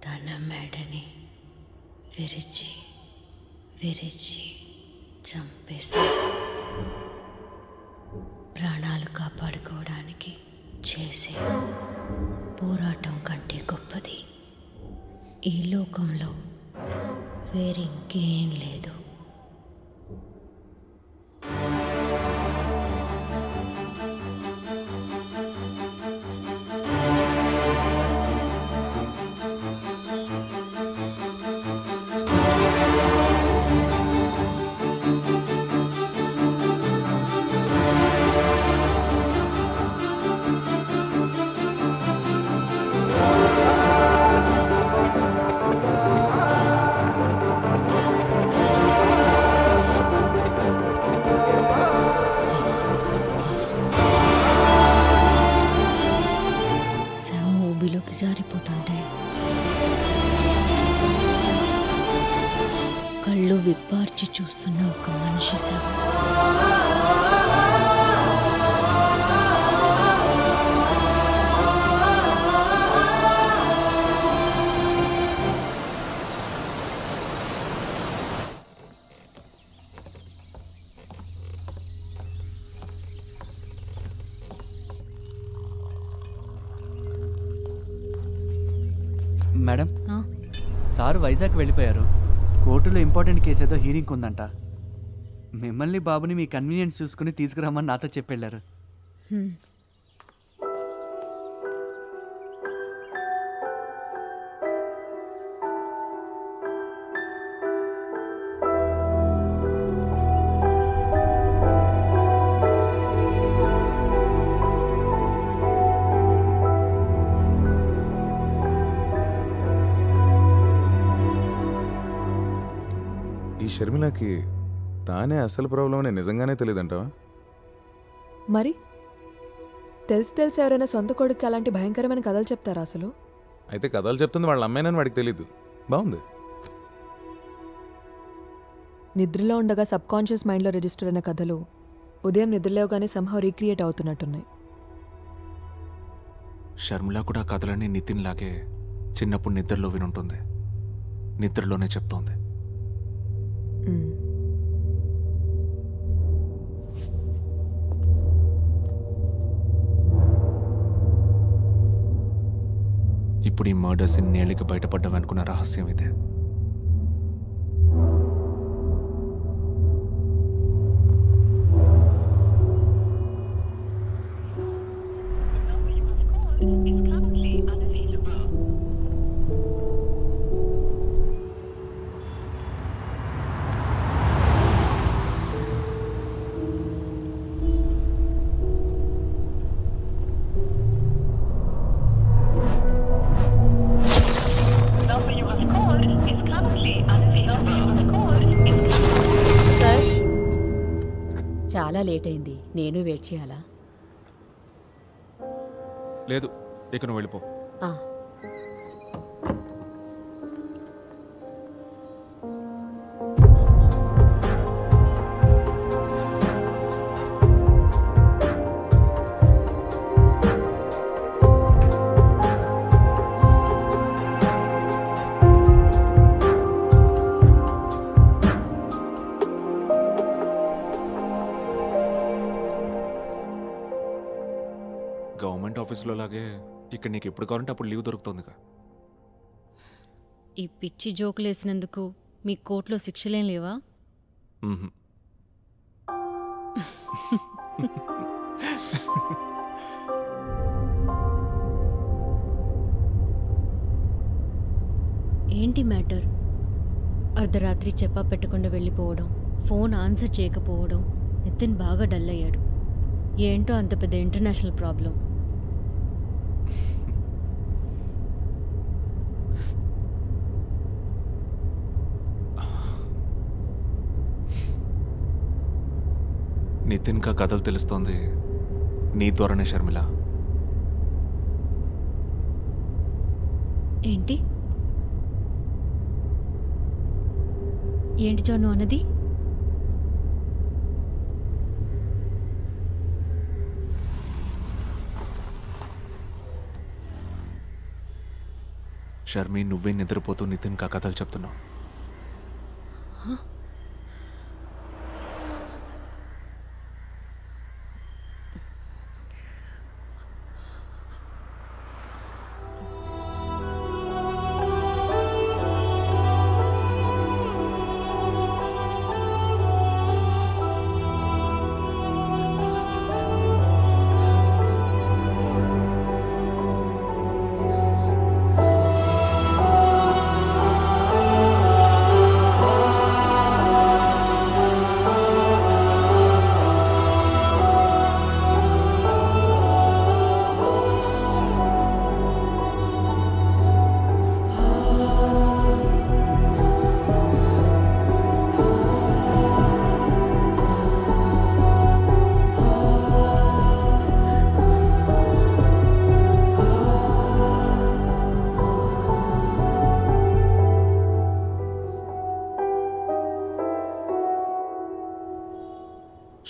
తన మెడని విరిచి విరిచి చంపేశాడు. ప్రాణాలు కాపాడుకోవడానికి చేసే పోరాటం కంటే గొప్పది ఈ లోకంలో వేరింకేం లేదు. జారిపోతుంటే కళ్ళు విప్పార్చి చూస్తున్న ఒక మనిషి శవం. మేడం, సార్ వైజాగ్ వెళ్ళిపోయారు. కోర్టులో ఇంపార్టెంట్ కేసు ఏదో హీరింగ్ ఉందంట. మిమ్మల్ని బాబుని మీ కన్వీనియన్స్ చూసుకుని తీసుకురామని నాతో చెప్పెళ్ళారు. ఈ షర్మిలకి తానే అసలు ప్రాబ్లం అని నిజంగానే తెలియదంటావా? మరి తెలిసి ఎవరైనా సొంత కొడుకు అలాంటి భయంకరమైన కథలు చెప్తారా అసలు? అయితే కథలు చెప్తుంది వాళ్ళ అమ్మాయినని వాడికి తెలీదు. బాగుంది. నిద్రలో ఉండగా సబ్ కాన్షియస్ మైండ్లో రిజిస్టర్ అయిన కథలు ఉదయం నిద్రలేవగానే సంహౌ రీక్రియేట్ అవుతున్నట్టున్నాయి. షర్మిల కూడా కథలన్నీ నితిన్ లాగే చిన్నప్పుడు నిద్రలో వినుంటుంది. నిద్రలోనే చెప్తోంది. ఇప్పుడు ఈ మర్డర్స్ ఇన్నేళ్ళకి బయటపడ్డావనుకున్న రహస్యం ఇదే. చాలా లేట్ అయింది. నేను వెయిట్ చేయాలా? లేదు, ఇక నువ్వు వెళ్ళిపో. ఆ, గవర్నమెంట్ ఆఫీస్లో లాగే ఇక్కడ నీకు ఎప్పుడు కావాలంటే అప్పుడు లీవ్ దొరుకుతుందిగా. ఈ పిచ్చి జోకులు వేసినందుకు మీ కోర్టులో శిక్షలేం లేవా? మ్మ్హ. ఏంటి మ్యాటర్? అర్ధరాత్రి చెప్పా పెట్టకుండా వెళ్ళిపోవడం, ఫోన్ ఆన్సర్ చేయకపోవడం, నితిన్ బాగా డల్ అయ్యాడు. ఏంటో అంత పెద్ద ఇంటర్నేషనల్ ప్రాబ్లం. నితిన్కా కథలు తెలుస్తోంది నీ ద్వారానే షర్మిల. ఏంటి ఏంటి జాను అన్నది? షర్మి, నువ్వే నిద్రపోతూ నితిన్కా కథలు చెప్తున్నావు.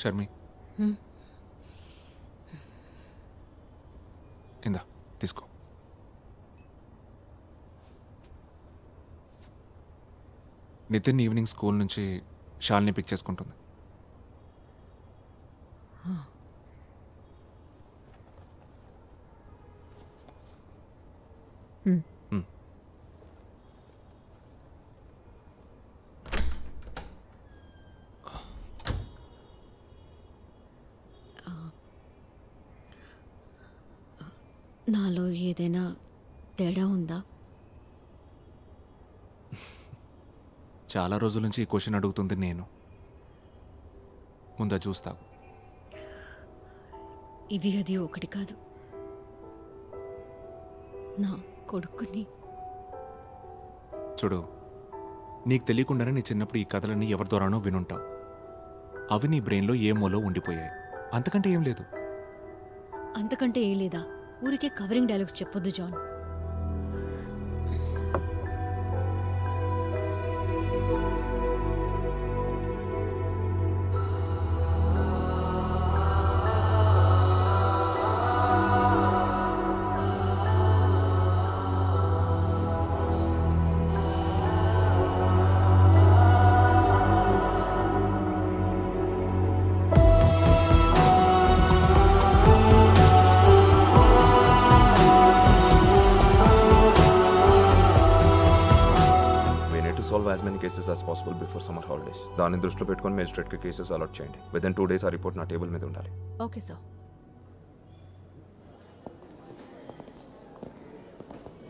షర్మి, ఇందా తీసుకో. నితిన్ ఈవినింగ్ స్కూల్ నుంచి షాల్ని పిక్ చేసుకుంటుంది. నాలో ఏదైనా తేడా ఉందా? చాలా రోజుల నుంచి ఈ క్వశ్చన్ అడుగుతుంది నేను. ముందా చూస్తావు. ఇది అది ఒకటి కాదు. నా కొడుకుని చూడు, నీకు తెలియకుండానే నీ చిన్నప్పుడు ఈ కథలన్నీ ఎవరి ద్వారానో వినుంటావు. అవి నీ బ్రెయిన్లో ఏ మూలో ఉండిపోయాయి. అంతకంటే ఏం లేదు. అంతకంటే ఏ లేదా? ఊరికే కవరింగ్ డైలాగ్స్ చెప్పొద్దు John. As many cases as possible before summer holidays. దాన్ని దృష్టిలో పెట్టుకొని మేజిస్ట్రేట్కి కేసెస్ అలాట్ చేయండి. విదిన్ 2 days ఆ రిపోర్ట్ నా టేబుల్ మీద ఉండాలి. Okay sir.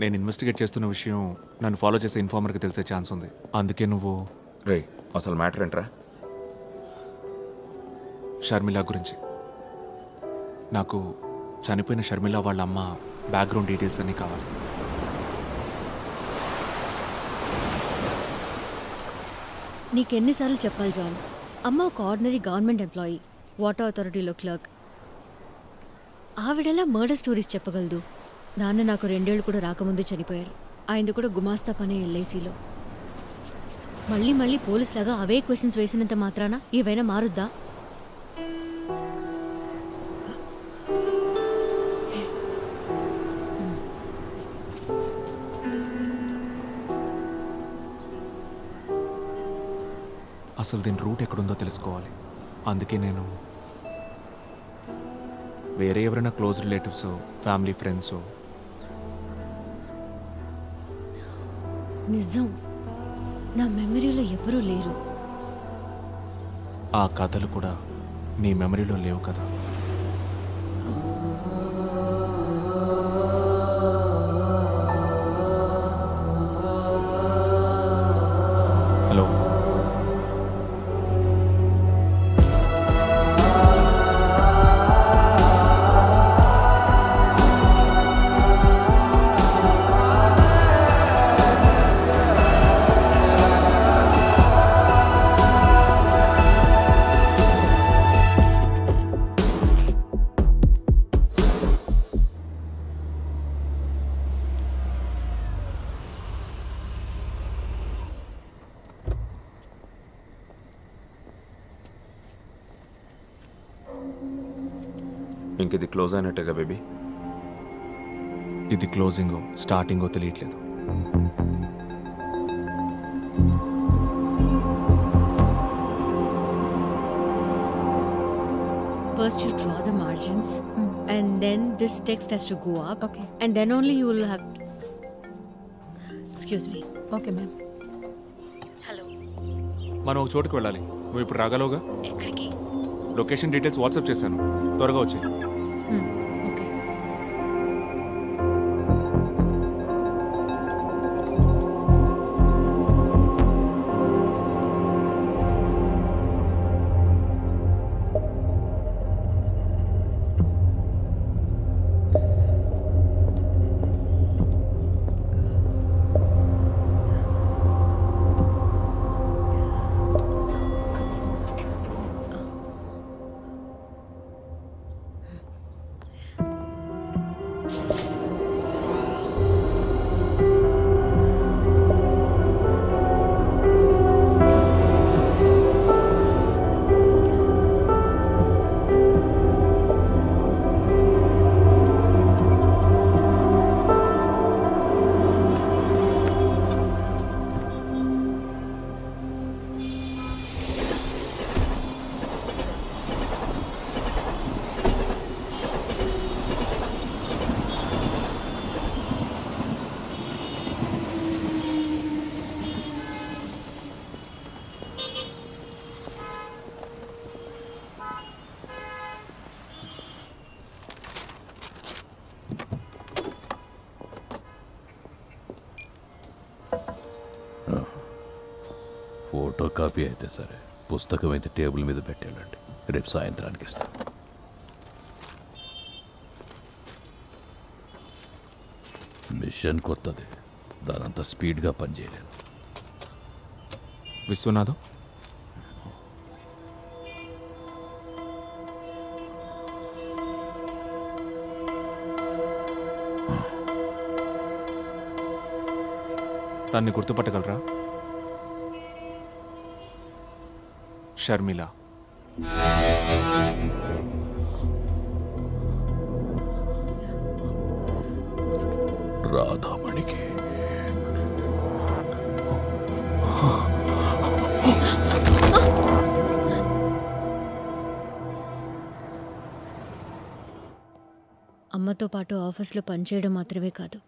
నేను ఇన్వెస్టిగేట్ చేస్తున్న విషయం నన్ను ఫాలో చేసే ఇన్ఫార్మర్కి తెలిసే ఛాన్స్ ఉంది. అందుకే నువ్వు రే అసలు మ్యాటర్ ఏంట్రా? షర్మిల గురించి. నాకు చనిపోయిన షర్మిల వాళ్ళ అమ్మ బ్యాక్గ్రౌండ్ డీటెయిల్స్ అన్నీ కావాలి. నీకెన్నిసార్లు చెప్పాలి జాన్? అమ్మ ఒక ఆర్డినరీ గవర్నమెంట్ ఎంప్లాయీ. వాటర్ అథారిటీలో క్లర్క్. ఆవిడెలా మర్డర్ స్టోరీస్ చెప్పగలదు? నాన్న నాకు 2 ఏళ్ళు కూడా రాకముందే చనిపోయారు. ఆయనది కూడా గుమాస్తా పనే ఎల్ఐసిలో. మళ్ళీ మళ్ళీ పోలీసులాగా అవే క్వశ్చన్స్ వేసినంత మాత్రాన ఏవైనా మారుద్దా? అసలు దీని రూట్ ఎక్కడుందో తెలుసుకోవాలి. అందుకే నేను వేరే ఎవరైనా క్లోజ్ రిలేటివ్స్, ఫ్యామిలీ ఫ్రెండ్స్. నిజం, నా మెమరీలో ఎవరూ లేరు. ఆ కథలు కూడా నీ మెమరీలో లేవు కదా. హలో, ఇంక ఇది క్లోజ్ అయినట్టేగా బేబీ? ఇది క్లోజింగో స్టార్టింగో తెలియట్లేదు. First you draw the margins and then this text has to go up. Okay. And then only you will have... Excuse me. Okay, ma'am. Hello. మనం ఒక చోటుకు వెళ్ళాలి. నువ్వు ఇప్పుడు రాగలవుగా? ఎక్కడికి? లొకేషన్ డీటెయిల్స్ వాట్సాప్ చేశాను, త్వరగా వచ్చాయి. ఓకే. ఫోటో కాపీ అయితే సరే, పుస్తకం అయితే టేబుల్ మీద పెట్టేళ్ళండి. రేపు సాయంత్రానికి ఇస్తాను. మిషన్ కొత్తది, దానంత స్పీడ్గా పనిచేయలేను. విశ్వనాథం, తన్ని గుర్తుపట్టగలరా? షర్మిల. రాధామణికి అమ్మతో పాటు ఆఫీస్లో పనిచేయడం మాత్రమే కాదు,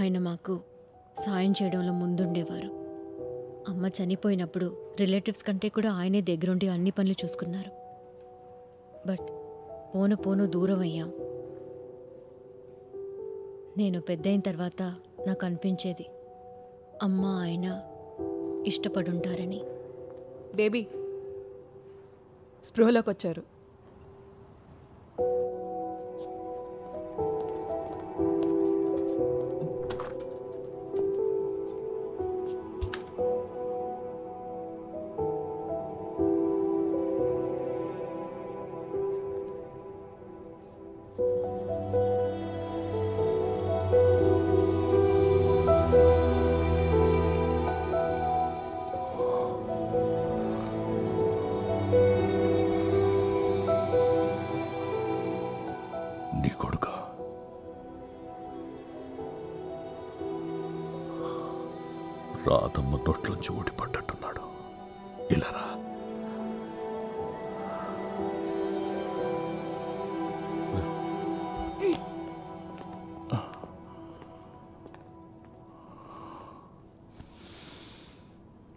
ఆయన మాకు సాయం చేయడంలో ముందుండేవారు. అమ్మ చనిపోయినప్పుడు రిలేటివ్స్ కంటే కూడా ఆయనే దగ్గరుండి అన్ని పనులు చూసుకున్నారు. బట్ పోను పోను దూరం అయ్యాం. నేను పెద్దయిన తర్వాత నాకు అనిపించేది అమ్మ ఆయన ఇష్టపడుంటారని. బేబీ స్పృహలోకి వచ్చారు. రాధమ్మ నోట్లోంచి ఊడిపడ్డట్టున్నాడు. ఇలారా.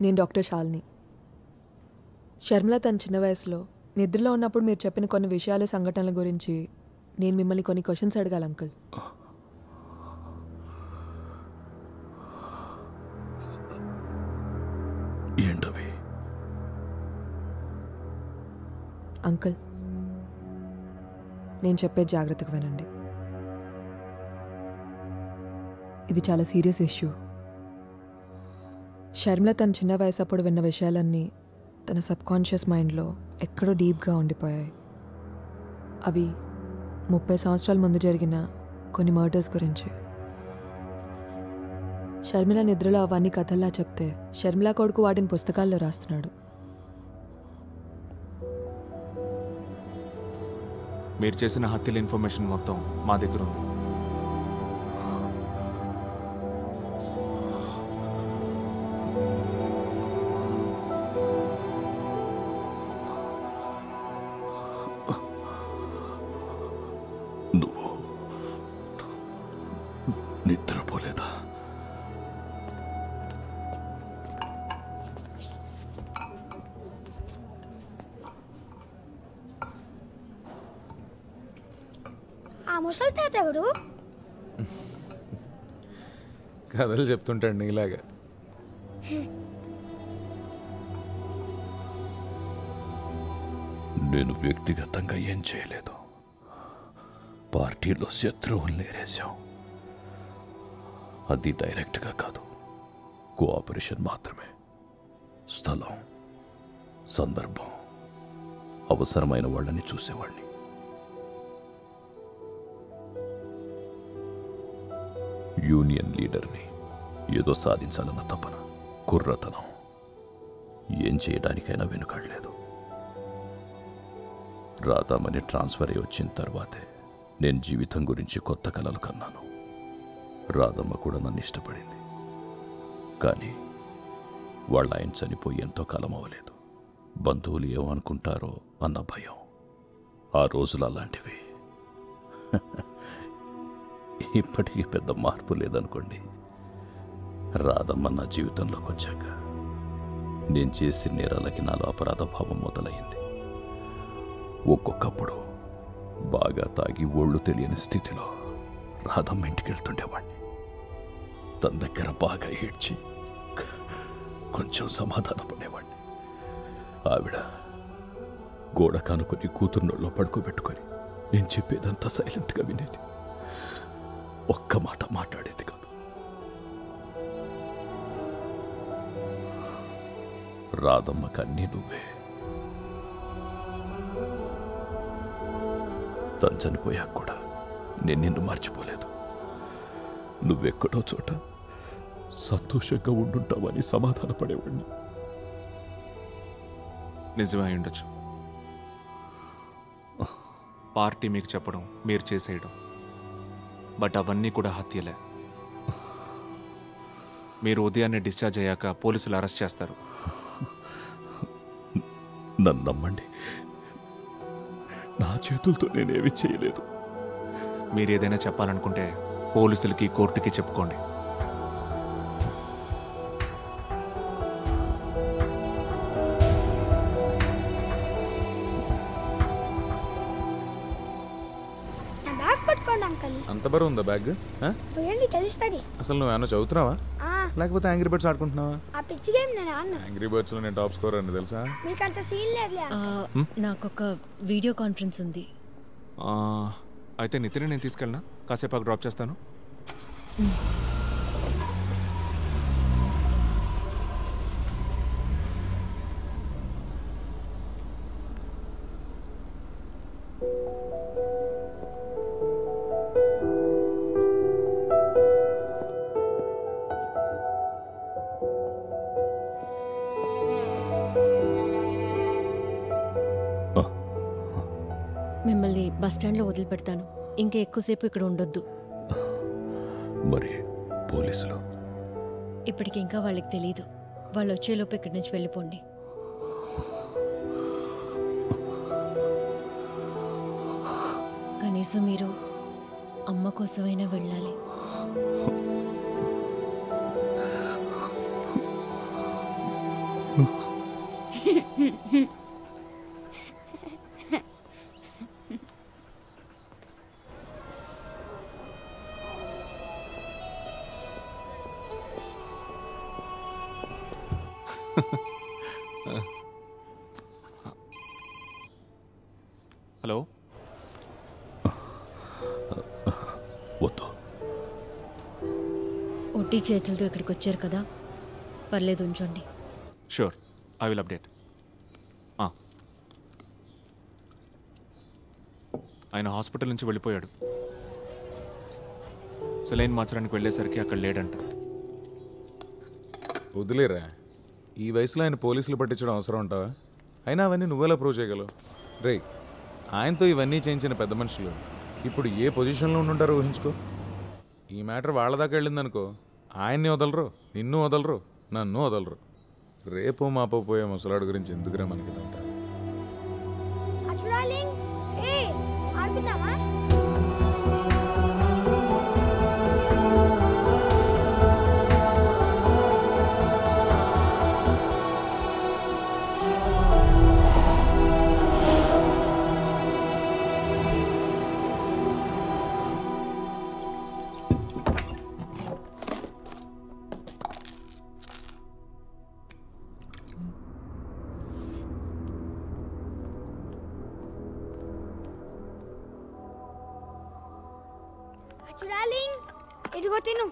నేను డాక్టర్ శాలిని. షర్మిల తన చిన్న వయసులో నిద్రలో ఉన్నప్పుడు మీరు చెప్పిన కొన్ని విషయాలు, సంఘటనల గురించి నేను మిమ్మల్ని కొన్ని క్వశ్చన్స్ అడగాలి అంకుల్. ఏంటవి? అంకుల్, నేను చెప్పేది జాగ్రత్తగా వినండి. ఇది చాలా సీరియస్ ఇష్యూ. షర్మిల తన చిన్న వయసు అప్పుడు విన్న విషయాలన్నీ తన సబ్కాన్షియస్ మైండ్లో ఎక్కడో డీప్గా ఉండిపోయాయి. అవి 30 సంవత్సరాల ముందు జరిగిన కొన్ని మర్డర్స్ గురించి. షర్మిల నిద్రలో అవన్నీ కథల్లా చెప్తే షర్మిల కొడుకు వాటిని పుస్తకాల్లో రాస్తున్నాడు. మీరు చేసిన హత్యల ఇన్ఫర్మేషన్ మొత్తం మా దగ్గర ఉంది. నువ్వు నిద్రపోలేదా? ఆ ముసలి తాత ఎవరు? కథలు చెప్తుంటాడు నీలాగా. నేను వ్యక్తిగతంగా ఏం చేయలేదు. పార్టీలో శత్రువులు నేరేశాం. అది డైరెక్ట్గా కాదు, కోఆపరేషన్ మాత్రమే. స్థలం, సందర్భం, అవసరమైన వాళ్ళని చూసేవాడిని. యూనియన్ లీడర్ని. ఏదో సాధించాలన్న తపన, కుర్రతనం. ఏం చేయడానికైనా వెనుకాడలేదు. రాధామని ట్రాన్స్ఫర్ అయి వచ్చిన తర్వాతే నేను జీవితం గురించి కొత్త కలలు కన్నాను. రాధమ్మ కూడా నన్ను ఇష్టపడింది. కానీ వాళ్ళ ఆయన చనిపోయి ఎంతో కాలం అవ్వలేదు. బంధువులు ఏమనుకుంటారో అన్న భయం. ఆ రోజులు అలాంటివి. ఇప్పటికీ పెద్ద మార్పు లేదనుకోండి. రాధమ్మ నా జీవితంలోకి వచ్చాక నేను చేసిన నేరాలకి నాలో అపరాధ భావం మొదలైంది. ఒక్కొక్కప్పుడు బాగా తాగి ఒళ్ళు తెలియని స్థితిలో రాధమ్మ ఇంటికి వెళ్తుండేవాడిని. తన దగ్గర బాగా ఏడ్చి కొంచెం సమాధాన పడేవాడిని. ఆవిడ గోడ కానుకొని కూతుర్నోళ్ళలో పడుకోబెట్టుకొని నేను చెప్పేదంతా సైలెంట్గా వినేది. ఒక్క మాట మాట్లాడేది కాదు. రాధమ్మకి అన్నీ నువ్వే. తను చనిపోయాక కూడా నేను నిన్ను మర్చిపోలేదు. నువ్వెక్కడో చోట సంతోషంగా ఉండుంటావని సమాధాన పడేవాడిని. నిజమై ఉండొచ్చు. పార్టీ మీకు చెప్పడం, మీరు చేసేయడం, బట్ అవన్నీ కూడా హత్యలే. మీరు ఉదయాన్నే డిశ్చార్జ్ అయ్యాక పోలీసులు అరెస్ట్ చేస్తారు. నన్ను నమ్మండి, నా చేతులతో నేనేమీ చేయలేదు. మీరు ఏదైనా చెప్పాలనుకుంటే పోలీసులకి, కోర్టుకి చెప్పుకోండి. నా బ్యాగ్ పట్టుకోండి అంకల్. అంత బరువు ఉందా బ్యాగ్? పోయండి, తెలుస్తుంది. అసలు నువ్వు ఏమన్నా చదువుతున్నావా లేకపోతే యాంగ్రీ బర్డ్స్ ఆడుకుంటున్నావా? ఆ పిచ్చి గేమ్ నేను ఆడను. యాంగ్రీ బర్డ్స్లో నేను టాప్ స్కోర్ అని తెలుసా? మీకు అంత సీన్ లేదులే. నాకొక వీడియో కాన్ఫరెన్స్ ఉంది. అయితే నితిని నేను తీసుకెళ్ళినా, కాసేపు డ్రాప్ చేస్తాను. మిమ్మల్ని బస్ స్టాండ్లో వదిలిపెడతాను. ఇంకా ఎక్కువసేపు ఇక్కడ ఉండొద్దు. మరి పోలీసులు? ఇప్పటికి ఇంకా వాళ్ళకి తెలీదు. వాళ్ళు వచ్చేలోపు ఇక్కడి నుంచి వెళ్ళిపోండి. కనీసం మీరు అమ్మ కోసమైనా వెళ్ళాలి. హలో. వద్దు. ఒట్టి చేతులతో ఇక్కడికి వచ్చారు కదా, పర్లేదు ఉంచండి. Sure, I will update. ఆయన హాస్పిటల్ నుంచి వెళ్ళిపోయాడు. సెలైన్ మార్చడానికి వెళ్ళేసరికి అక్కడ లేడంట. వదిలేరా, ఈ వయసులో ఆయన పోలీసులు పట్టించడం అవసరం ఉంటావా? అయినా అవన్నీ నువ్వెలా ప్రూవ్ చేయగలవు? రే, ఆయనతో ఇవన్నీ చేయించిన పెద్ద మనుషులు ఇప్పుడు ఏ పొజిషన్లో ఉండుంటారో ఊహించుకో. ఈ మ్యాటర్ వాళ్ళ దాకా వెళ్ళిందనుకో, ఆయన్ని వదలరు, నిన్ను వదలరు, నన్ను వదలరు. రేపో మాపో పోయే ముసలాడు గురించి ఎందుకురా మనకి ఇదంతా? డార్లింగ్, ఇదిగో తిను.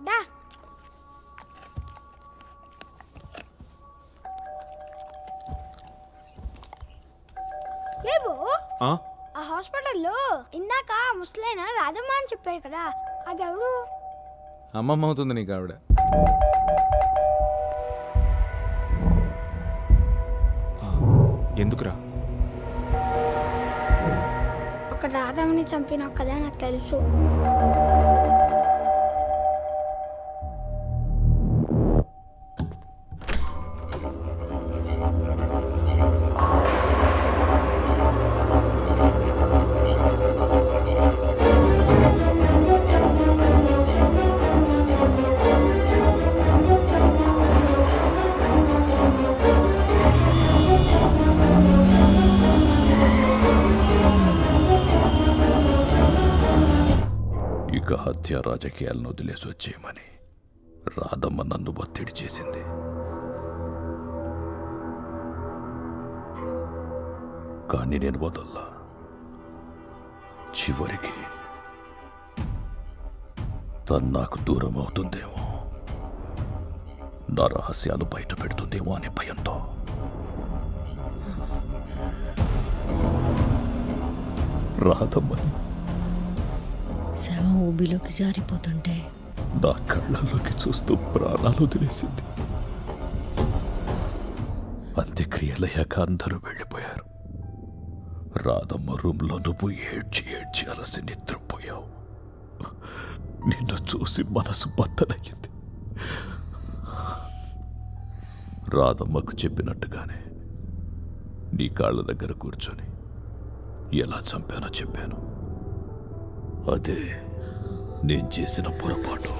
దా. లేవు. ఆ హాస్పిటల్లో ఇందాక ముసలైన రాధమ్మ అని చెప్పాడు కదా, అది ఎవరు? అమ్మమ్మ అవుతుంది నీకు ఆవిడ. ఎందుకురా? ఒక రాధమ్మని చంపినావు కదా, నాకు తెలుసు. హత్య రాజకీయాలను వదిలేసి వచ్చేయమని రాధమ్మ నన్ను ఒత్తిడి చేసింది. కానీ నేను వదల్లా. చివరికి తను నాకు దూరం అవుతుందేమో, నా రహస్యాలు బయట పెడుతుందేమో అనే భయంతో రాధమ్మని శవం ఊబిలోకి జారిపోతుంటే నా కళ్ళల్లోకి చూస్తూ ప్రాణాలు వదిలేసింది. అంత్యక్రియలయ్యాక అందరూ వెళ్ళిపోయారు. రాధమ్మ రూమ్లో నువ్వు ఏడ్చి ఏడ్చి అలసి నిద్రపోయావు. నిన్ను చూసి మనసు బద్దలయ్యింది. రాధమ్మకు చెప్పినట్టుగానే నీ కాళ్ళ దగ్గర కూర్చొని ఎలా చంపానో చెప్పాను. అదే నేను చేసిన పొరపాటు.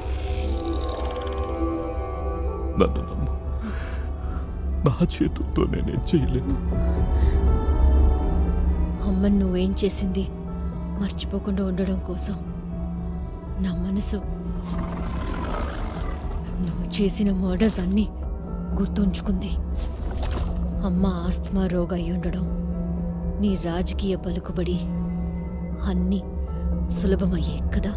నన్ను నమ్ము, నా చేతులతో నేనేం చేయలేదు. అమ్మని నువ్వేం చేసింది మర్చిపోకుండా ఉండడం కోసం నా మనసు నువ్వు చేసిన మర్డర్స్ అన్నీ గుర్తుంచుకుంది. అమ్మ ఆస్తమా రోగ అయి ఉండడం, నీ రాజకీయ పలుకుబడి అన్నీ సులభమయ్యే కదా.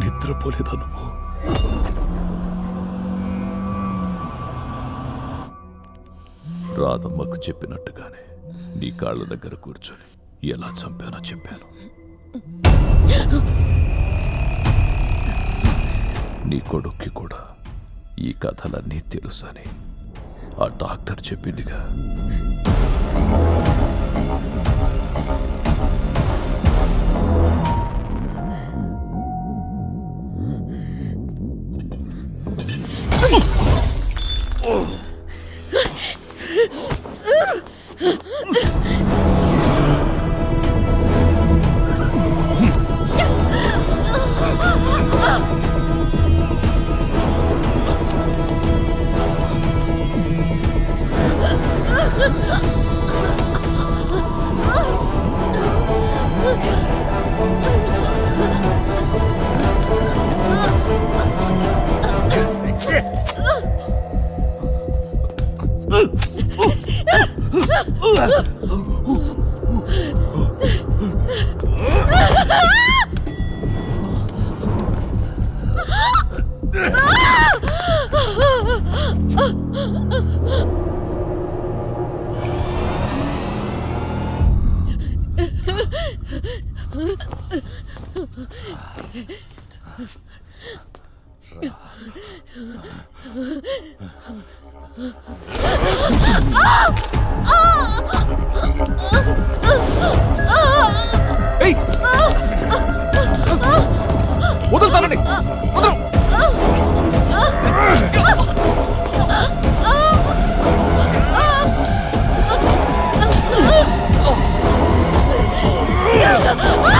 నిద్రపోలేదా నువ్వు? రాధమ్మకు చెప్పినట్టుగానే నీ కాళ్ళ దగ్గర కూర్చొని ఎలా చంపానో చెప్పాను. నీ కొడుక్కి కూడా ఈ కథలన్నీ తెలుసని ఆ డాక్టర్ చెప్పిందిగా. వదులుతానండి వదలు Ah!